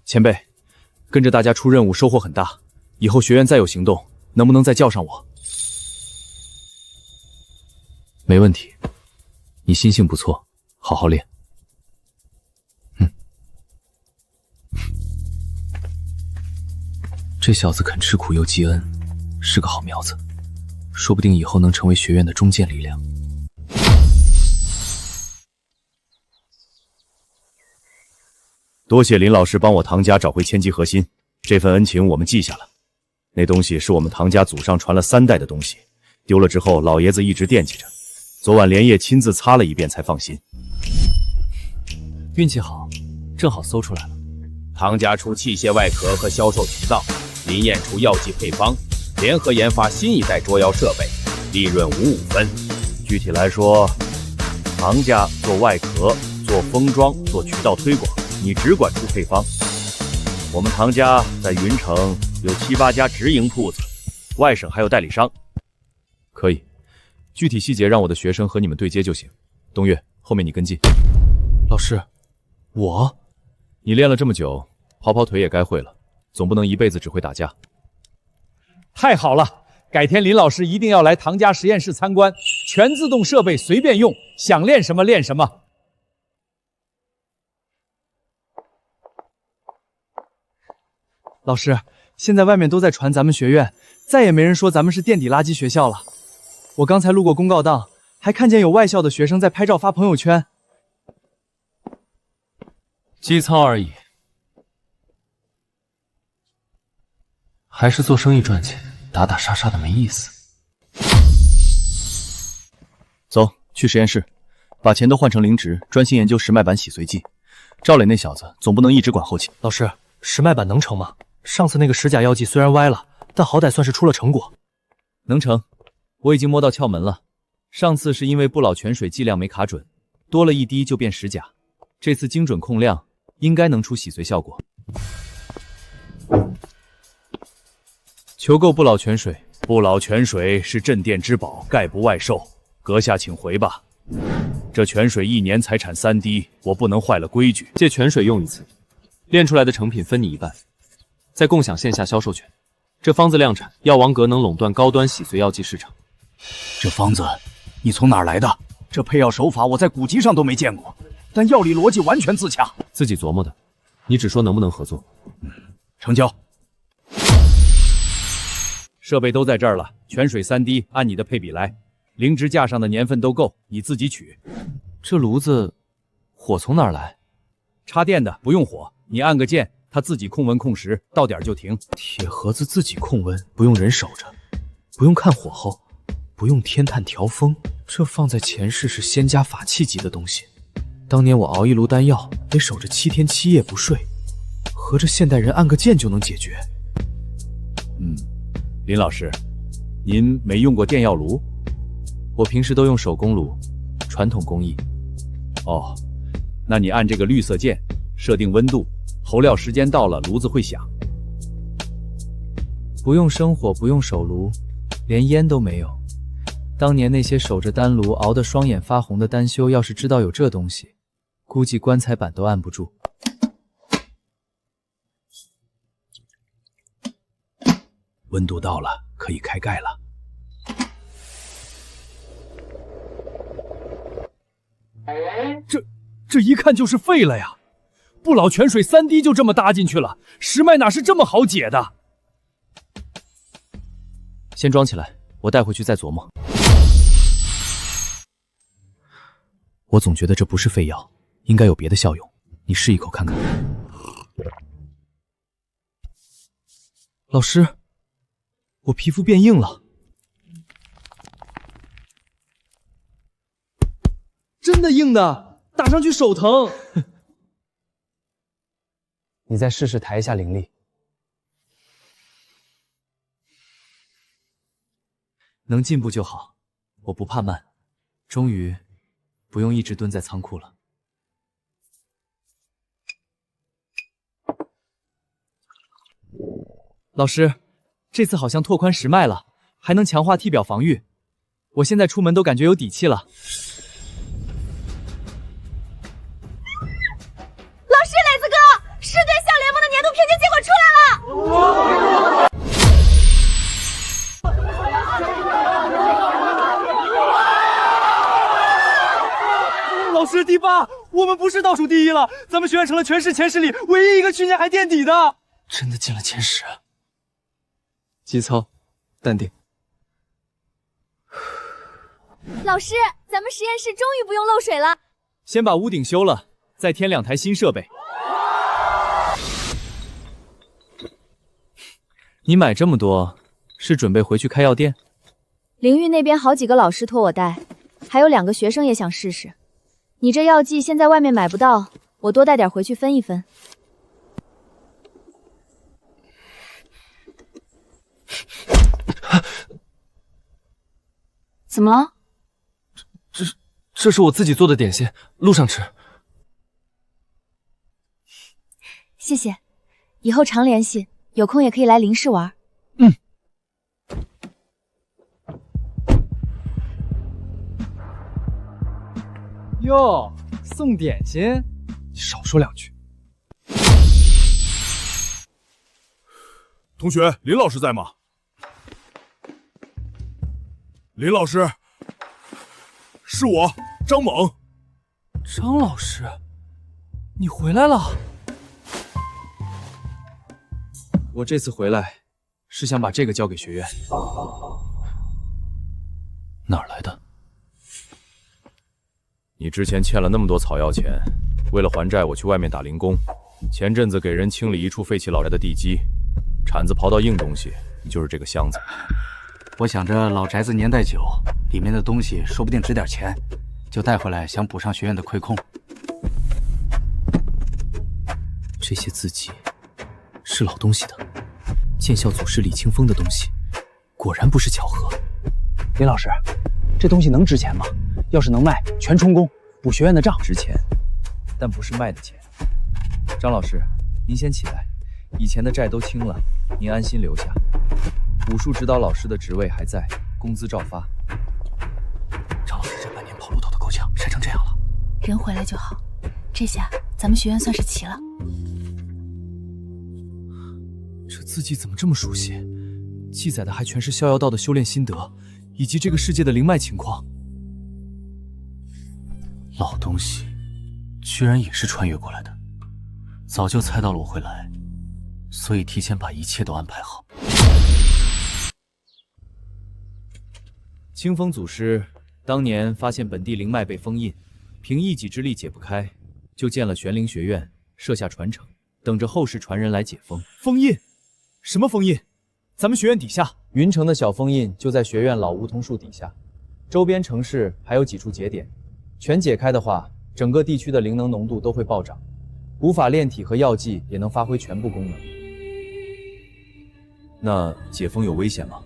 前辈，跟着大家出任务收获很大，以后学院再有行动，能不能再叫上我？没问题，你心性不错，好好练。这小子肯吃苦又记恩，是个好苗子，说不定以后能成为学院的中坚力量。多谢林老师帮我唐家找回千机核心，这份恩情我们记下了。那东西是我们唐家祖上传了3代的东西，丢了之后老爷子一直惦记着，昨晚连夜亲自擦了一遍才放心。运气好，正好搜出来了。唐家出器械外壳和销售渠道，林燕出药剂配方，联合研发新一代捉妖设备，利润55分。具体来说，唐家做外壳、做封装、做渠道推广，你只管出配方。我们唐家在云城有7、8家直营铺子，外省还有代理商。可以，具体细节让我的学生和你们对接就行。东岳，后面你跟进。老师，你练了这么久，跑跑腿也该会了，总不能一辈子只会打架。太好了，改天林老师一定要来唐家实验室参观，全自动设备随便用，想练什么练什么。老师，现在外面都在传咱们学院，再也没人说咱们是垫底垃圾学校了。我刚才路过公告档，还看见有外校的学生在拍照发朋友圈。机操而已，还是做生意赚钱，打打杀杀的没意思。走，去实验室，把钱都换成灵植，专心研究石脉板洗髓剂。赵磊那小子总不能一直管后勤。老师，石脉板能成吗？上次那个石甲药剂虽然歪了，但好歹算是出了成果。能成，我已经摸到窍门了。上次是因为不老泉水剂量没卡准，多了1滴就变石甲，这次精准控量，应该能出洗髓效果。求购不老泉水。不老泉水是镇店之宝，概不外售。阁下请回吧。这泉水1年才产3滴，我不能坏了规矩。借泉水用1次，炼出来的成品分你一半，再共享线下销售权。这方子量产，药王阁能垄断高端洗髓药剂市场。这方子你从哪儿来的？这配药手法我在古籍上都没见过，但药理逻辑完全自洽。自己琢磨的，你只说能不能合作。成交。设备都在这儿了，泉水3滴，按你的配比来。灵植架上的年份都够，你自己取。这炉子火从哪儿来？插电的，不用火，你按个键，它自己控温控时，到点就停。铁盒子自己控温，不用人守着，不用看火候，不用天炭调风。这放在前世是仙家法器级的东西。当年我熬一炉丹药，得守着7天7夜不睡，合着现代人按个键就能解决。林老师，您没用过电药炉？我平时都用手工炉，传统工艺。哦，那你按这个绿色键，设定温度，侯料时间到了，炉子会响。不用生火，不用手炉，连烟都没有。当年那些守着丹炉熬得双眼发红的丹修，要是知道有这东西，估计棺材板都按不住。温度到了，可以开盖了。这一看就是废了呀！不老泉水3滴就这么搭进去了，石脉哪是这么好解的？先装起来，我带回去再琢磨。我总觉得这不是废药，应该有别的效用。你试一口看看。老师，我皮肤变硬了。真的硬的，打上去手疼。你再试试抬一下灵力。能进步就好，我不怕慢。终于不用一直蹲在仓库了。老师，这次好像拓宽石脉了，还能强化体表防御。我现在出门都感觉有底气了。老师，磊子哥，世界校联盟的年度评级结果出来了！老师，第8，我们不是倒数第1了，咱们学院成了全市前10里唯一一个去年还垫底的。真的进了前10。基操，淡定。老师，咱们实验室终于不用漏水了。先把屋顶修了，再添2台新设备。你买这么多，是准备回去开药店？灵域那边好几个老师托我带，还有2个学生也想试试。你这药剂现在外面买不到，我多带点回去分一分。怎么了？这是我自己做的点心，路上吃。谢谢，以后常联系，有空也可以来林氏玩。哟，送点心，你少说2句。同学，林老师在吗？林老师，是我，张猛。张老师，你回来了。我这次回来是想把这个交给学院。哪儿来的？你之前欠了那么多草药钱，为了还债，我去外面打零工。前阵子给人清理一处废弃老宅的地基，铲子刨到硬东西，就是这个箱子。我想着老宅子年代久，里面的东西说不定值点钱，就带回来，想补上学院的亏空。这些字迹是老东西的，剑校祖师李清风的东西，果然不是巧合。林老师，这东西能值钱吗？要是能卖，全充公，补学院的账。值钱，但不是卖的钱。张老师，您先起来，以前的债都清了，您安心留下。武术指导老师的职位还在，工资照发。张老师这半年跑路跑得够呛，晒成这样了。人回来就好，这下咱们学院算是齐了。这字迹怎么这么熟悉？记载的还全是逍遥道的修炼心得，以及这个世界的灵脉情况。老东西，居然也是穿越过来的。早就猜到了我会来，所以提前把一切都安排好。清风祖师当年发现本地灵脉被封印，凭一己之力解不开，就建了玄灵学院，设下传承，等着后世传人来解封。封印？什么封印？咱们学院底下？云城的小封印就在学院老梧桐树底下，周边城市还有几处节点，全解开的话，整个地区的灵能浓度都会暴涨，无法炼体和药剂也能发挥全部功能。那解封有危险吗？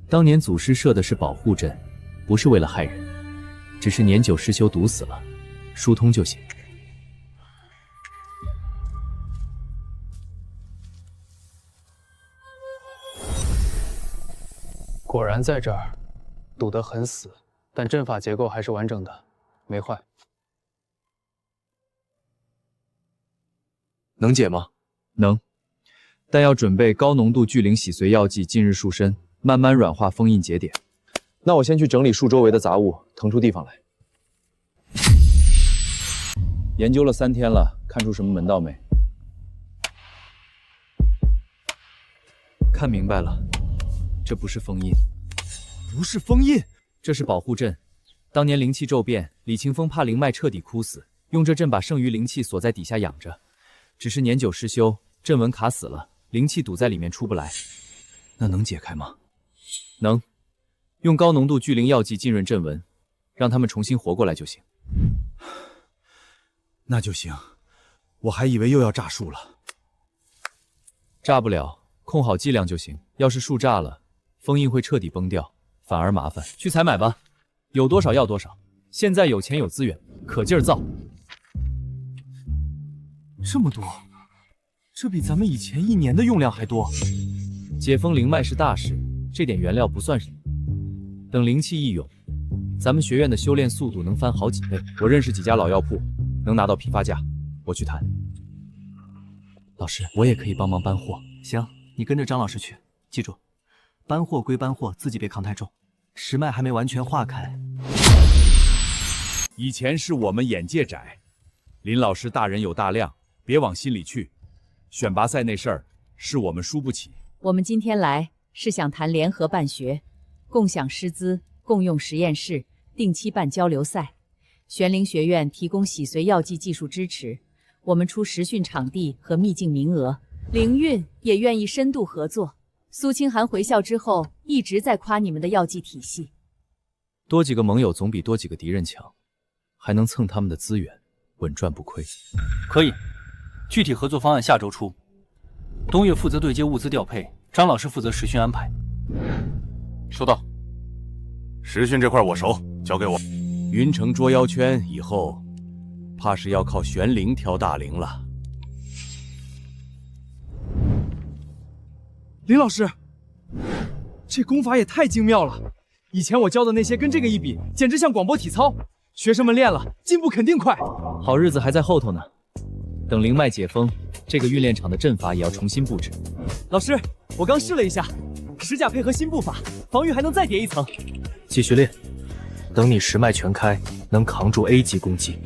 当年祖师设的是保护阵，不是为了害人，只是年久失修堵死了，疏通就行。然在这儿，堵得很死，但阵法结构还是完整的，没坏。能解吗？能，但要准备高浓度聚灵洗髓药剂，近日束身，慢慢软化封印节点。那我先去整理树周围的杂物，腾出地方来。研究了3天了，看出什么门道没？看明白了，这不是封印，不是封印，这是保护阵。当年灵气骤变，李清风怕灵脉彻底枯死，用这阵把剩余灵气锁在底下养着。只是年久失修，阵纹卡死了，灵气堵在里面出不来。那能解开吗？能，用高浓度聚灵药剂浸润阵纹，让他们重新活过来就行。那就行，我还以为又要炸树了。炸不了，控好剂量就行。要是树炸了，封印会彻底崩掉，反而麻烦。去采买吧，有多少要多少。现在有钱有资源，可劲儿造。这么多，这比咱们以前1年的用量还多。解封灵脉是大事，这点原料不算什么。等灵气一涌，咱们学院的修炼速度能翻好几倍。我认识几家老药铺，能拿到批发价，我去谈。老师，我也可以帮忙搬货。行，你跟着张老师去，记住，搬货归搬货，自己别扛太重。石脉还没完全化开。以前是我们眼界窄，林老师大人有大量，别往心里去。选拔赛那事儿是我们输不起。我们今天来是想谈联合办学，共享师资，共用实验室，定期办交流赛。玄灵学院提供洗髓药剂技术支持，我们出实训场地和秘境名额。灵运也愿意深度合作。苏清寒回校之后一直在夸你们的药剂体系。多几个盟友总比多几个敌人强，还能蹭他们的资源，稳赚不亏。可以，具体合作方案下周出。东岳负责对接物资调配，张老师负责实训安排。收到。实训这块我熟，交给我。云城捉妖圈以后，怕是要靠玄灵挑大灵了。林老师，这功法也太精妙了！以前我教的那些跟这个一比，简直像广播体操。学生们练了，进步肯定快。好日子还在后头呢。等灵脉解封，这个运练场的阵法也要重新布置。老师，我刚试了一下，石甲配合新步法，防御还能再叠一层。继续练，等你石脉全开，能扛住 A 级攻击。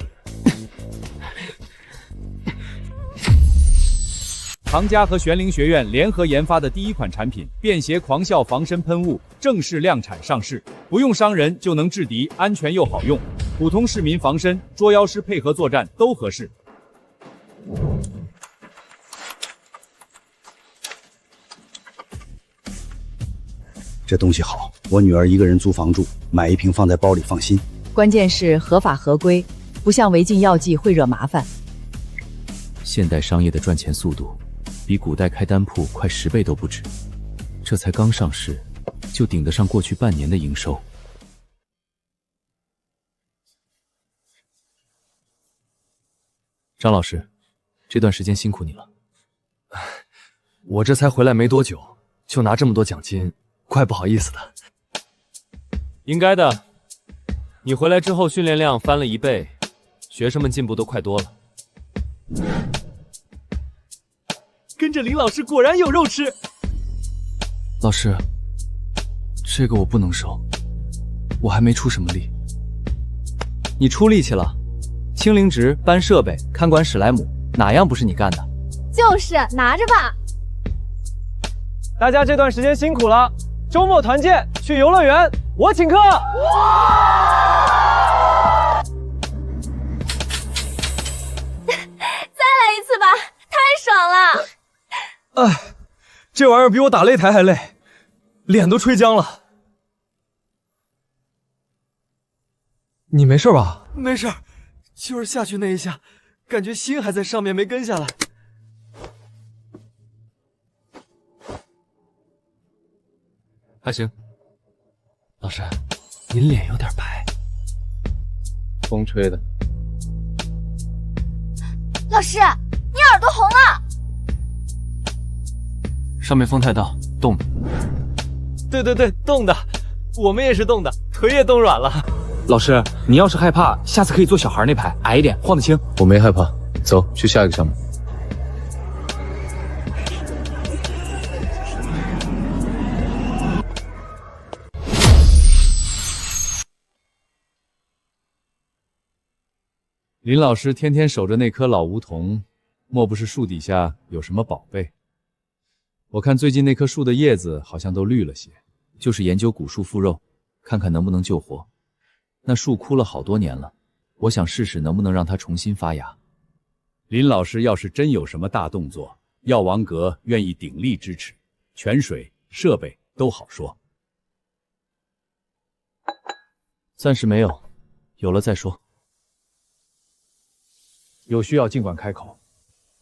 唐家和玄灵学院联合研发的第一款产品——便携狂啸防身喷雾正式量产上市，不用伤人就能制敌，安全又好用。普通市民防身、捉妖师配合作战都合适。这东西好，我女儿一个人租房住，买一瓶放在包里放心。关键是合法合规，不像违禁药剂会惹麻烦。现代商业的赚钱速度比古代开单铺快10倍都不止，这才刚上市，就顶得上过去半年的营收。张老师，这段时间辛苦你了。我这才回来没多久，就拿这么多奖金，怪不好意思的。应该的，你回来之后训练量翻了1倍，学生们进步都快多了。跟着林老师果然有肉吃。老师，这个我不能收，我还没出什么力。你出力气了，清灵值、搬设备、看管史莱姆，哪样不是你干的？就是拿着吧。大家这段时间辛苦了，周末团建去游乐园，我请客。再来一次吧，太爽了！哎，这玩意儿比我打擂台还累，脸都吹僵了。你没事吧？没事，就是下去那一下，感觉心还在上面没跟下来。还行。老师，您脸有点白。风吹的。老师，你耳朵红了。上面风太大，冻的。对，冻的，我们也是冻的，腿也冻软了。老师，你要是害怕，下次可以坐小孩那排，矮一点，晃得轻。我没害怕，走，去下一个项目。林老师天天守着那棵老梧桐，莫不是树底下有什么宝贝？我看最近那棵树的叶子好像都绿了些，就是研究古树复肉，看看能不能救活。那树枯了好多年了，我想试试能不能让它重新发芽。林老师要是真有什么大动作，药王阁愿意鼎力支持，泉水、设备都好说。暂时没有，有了再说。有需要尽管开口，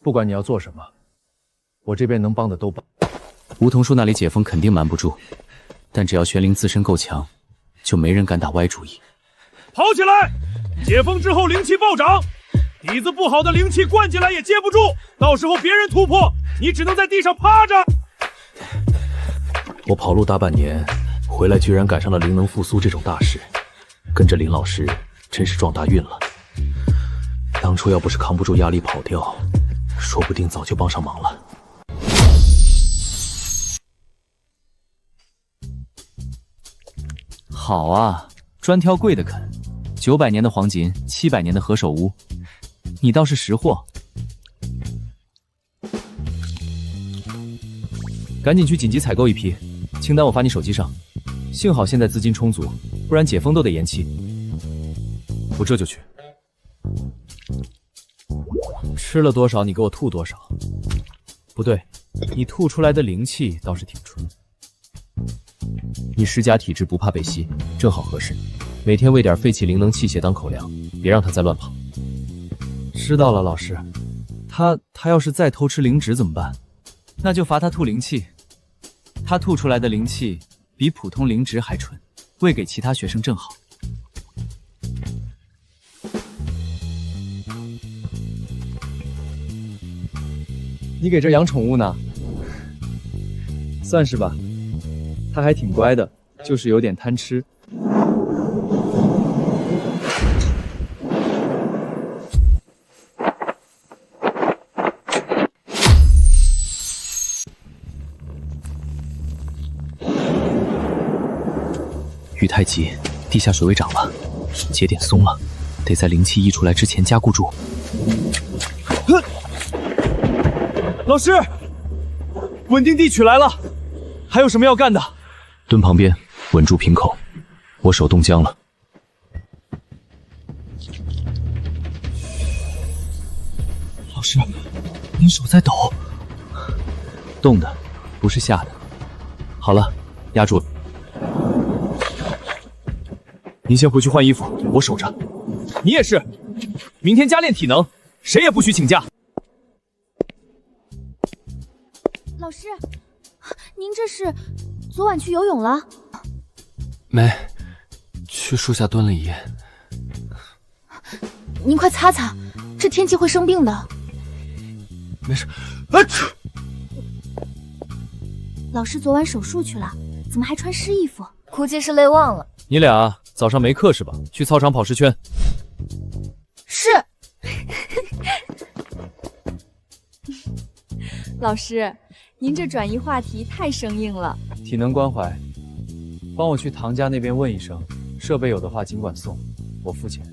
不管你要做什么，我这边能帮的都帮。梧桐树那里解封肯定瞒不住，但只要玄灵自身够强，就没人敢打歪主意。跑起来！解封之后灵气暴涨，底子不好的灵气灌进来也接不住，到时候别人突破，你只能在地上趴着。我跑路大半年，回来居然赶上了灵能复苏这种大事，跟着林老师真是撞大运了。当初要不是扛不住压力跑掉，说不定早就帮上忙了。好啊，专挑贵的啃，900年的黄锦，700年的何首乌，你倒是识货。赶紧去紧急采购一批，清单我发你手机上。幸好现在资金充足，不然解封都得延期。我这就去。吃了多少，你给我吐多少。不对，你吐出来的灵气倒是挺纯。你施甲体质不怕被吸，正好合适。每天喂点废弃灵能器械当口粮，别让他再乱跑。知道了，老师。他要是再偷吃灵脂怎么办？那就罚他吐灵气。他吐出来的灵气比普通灵脂还纯，喂给其他学生正好。你给这养宠物呢？算是吧，它还挺乖的，就是有点贪吃。雨太急，地下水位涨了，节点松了，得在灵气溢出来之前加固住。老师，稳定地取来了，还有什么要干的？蹲旁边，稳住瓶口，我手冻僵了。老师，您手在抖。冻的，不是吓的。好了，压住了。您先回去换衣服，我守着。你也是，明天加练体能，谁也不许请假。老师，您这是昨晚去游泳了？没，去树下蹲了一夜。您快擦擦，这天气会生病的。没事。老师昨晚手术去了，怎么还穿湿衣服？估计是累忘了。你俩早上没课是吧？去操场跑10圈。是。老师，您这转移话题太生硬了。体能关怀，帮我去唐家那边问一声，设备有的话尽管送，我付钱。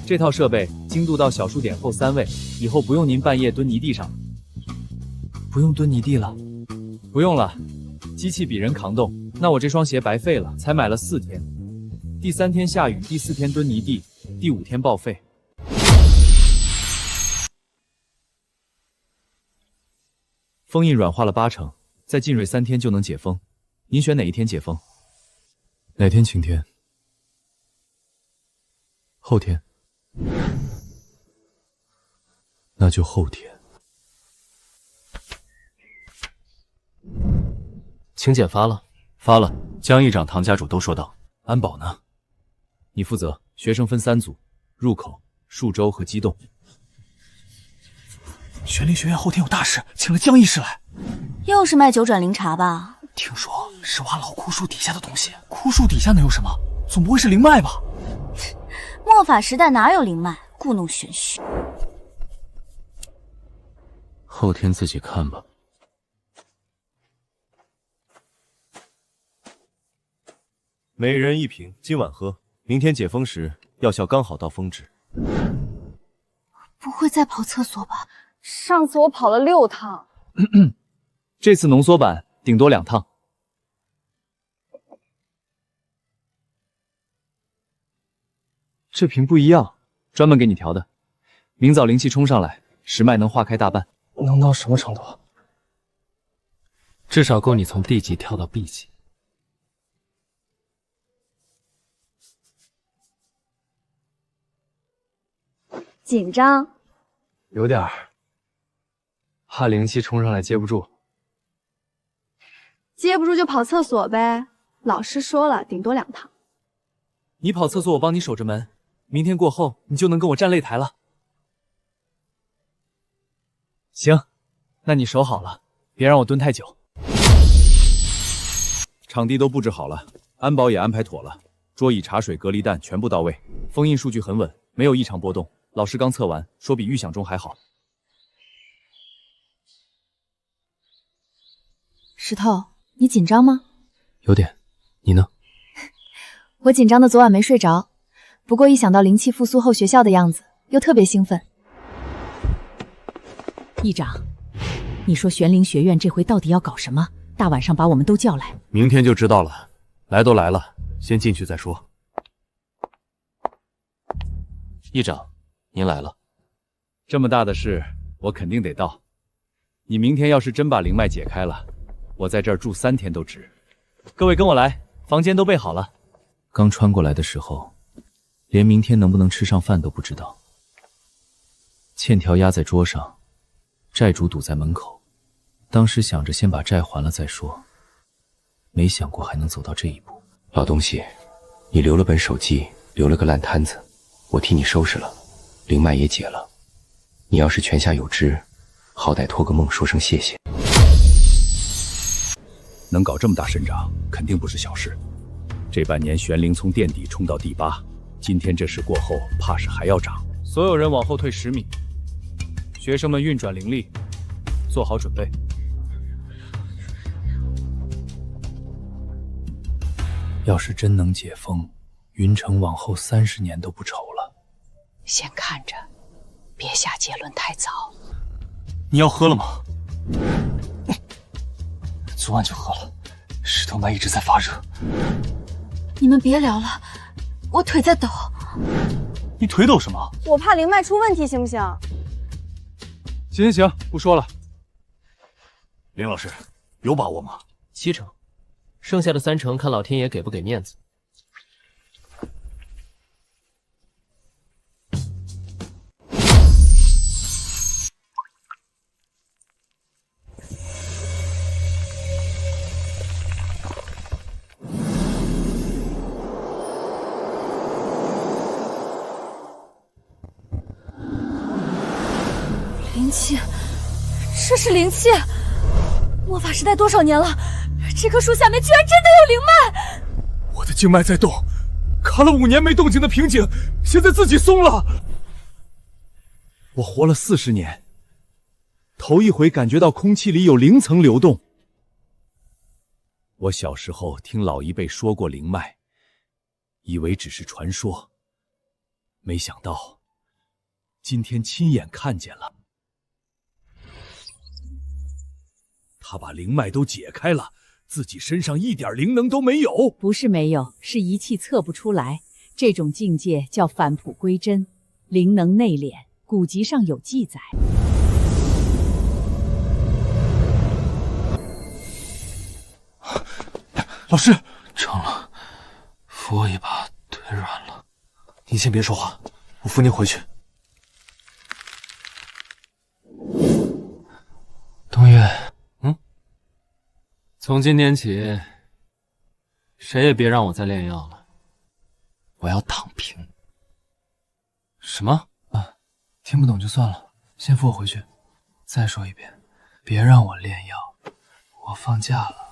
这套设备精度到小数点后3位，以后不用您半夜蹲泥地上。不用蹲泥地了？不用了，机器比人扛动。那我这双鞋白费了，才买了4天。第3天下雨，第4天蹲泥地，第5天报废。封印软化了80%，再浸润3天就能解封。您选哪一天解封？哪天晴天？后天。那就后天。请柬发了，发了。江议长、唐家主都收到。安保呢？你负责。学生分3组，入口、数洲和机动。玄灵学院后天有大事，请了江医师来。又是卖9转灵茶吧？听说是挖老枯树底下的东西。枯树底下能有什么？总不会是灵脉吧？末法时代哪有灵脉？故弄玄虚。后天自己看吧。每人一瓶，今晚喝，明天解封时药效刚好到峰值。不会再跑厕所吧？上次我跑了6趟。这次浓缩版顶多2趟。这瓶不一样，专门给你调的。明早灵气冲上来，时脉能化开大半。能到什么程度？至少够你从 D 级跳到 B 级。紧张？有点儿，怕灵气冲上来接不住。接不住就跑厕所呗。老师说了，顶多2趟。你跑厕所，我帮你守着门。明天过后，你就能跟我站擂台了。行，那你守好了，别让我蹲太久。场地都布置好了，安保也安排妥了，桌椅、茶水、隔离弹全部到位，封印数据很稳，没有异常波动。老师刚测完，说比预想中还好。石头，你紧张吗？有点，你呢？我紧张的昨晚没睡着，不过一想到灵气复苏后学校的样子，又特别兴奋。议长，你说玄灵学院这回到底要搞什么？大晚上把我们都叫来，明天就知道了。来都来了，先进去再说。议长，您来了。这么大的事，我肯定得到。你明天要是真把灵脉解开了，我在这儿住3天都值。各位跟我来，房间都备好了。刚穿过来的时候，连明天能不能吃上饭都不知道。欠条压在桌上，债主堵在门口。当时想着先把债还了再说，没想过还能走到这一步。老东西，你留了本手记，留了个烂摊子，我替你收拾了，灵脉也解了。你要是泉下有知，好歹托个梦说声谢谢。能搞这么大阵仗，肯定不是小事。这半年玄灵从垫底冲到第8，今天这事过后，怕是还要涨。所有人往后退10米，学生们运转灵力，做好准备。要是真能解封，云城往后30年都不愁了。先看着，别下结论太早。你要喝了吗？昨晚就喝了，石头脉一直在发热。你们别聊了，我腿在抖。你腿抖什么？我怕灵脉出问题，行不行？行，不说了。林老师，有把握吗？7成，剩下的3成看老天爷给不给面子。灵气，这是灵气！末法时代多少年了？这棵树下面居然真的有灵脉！我的经脉在动，卡了5年没动静的瓶颈，现在自己松了。我活了40年，头一回感觉到空气里有灵层流动。我小时候听老一辈说过灵脉，以为只是传说，没想到今天亲眼看见了。他把灵脉都解开了，自己身上一点灵能都没有。不是没有，是仪器测不出来。这种境界叫返璞归真，灵能内敛，古籍上有记载。老师，成了，扶我一把，腿软了。你先别说话，我扶你回去。东岳，从今天起，谁也别让我再炼药了。我要躺平。什么？听不懂就算了，先扶我回去。再说一遍，别让我炼药，我放假了。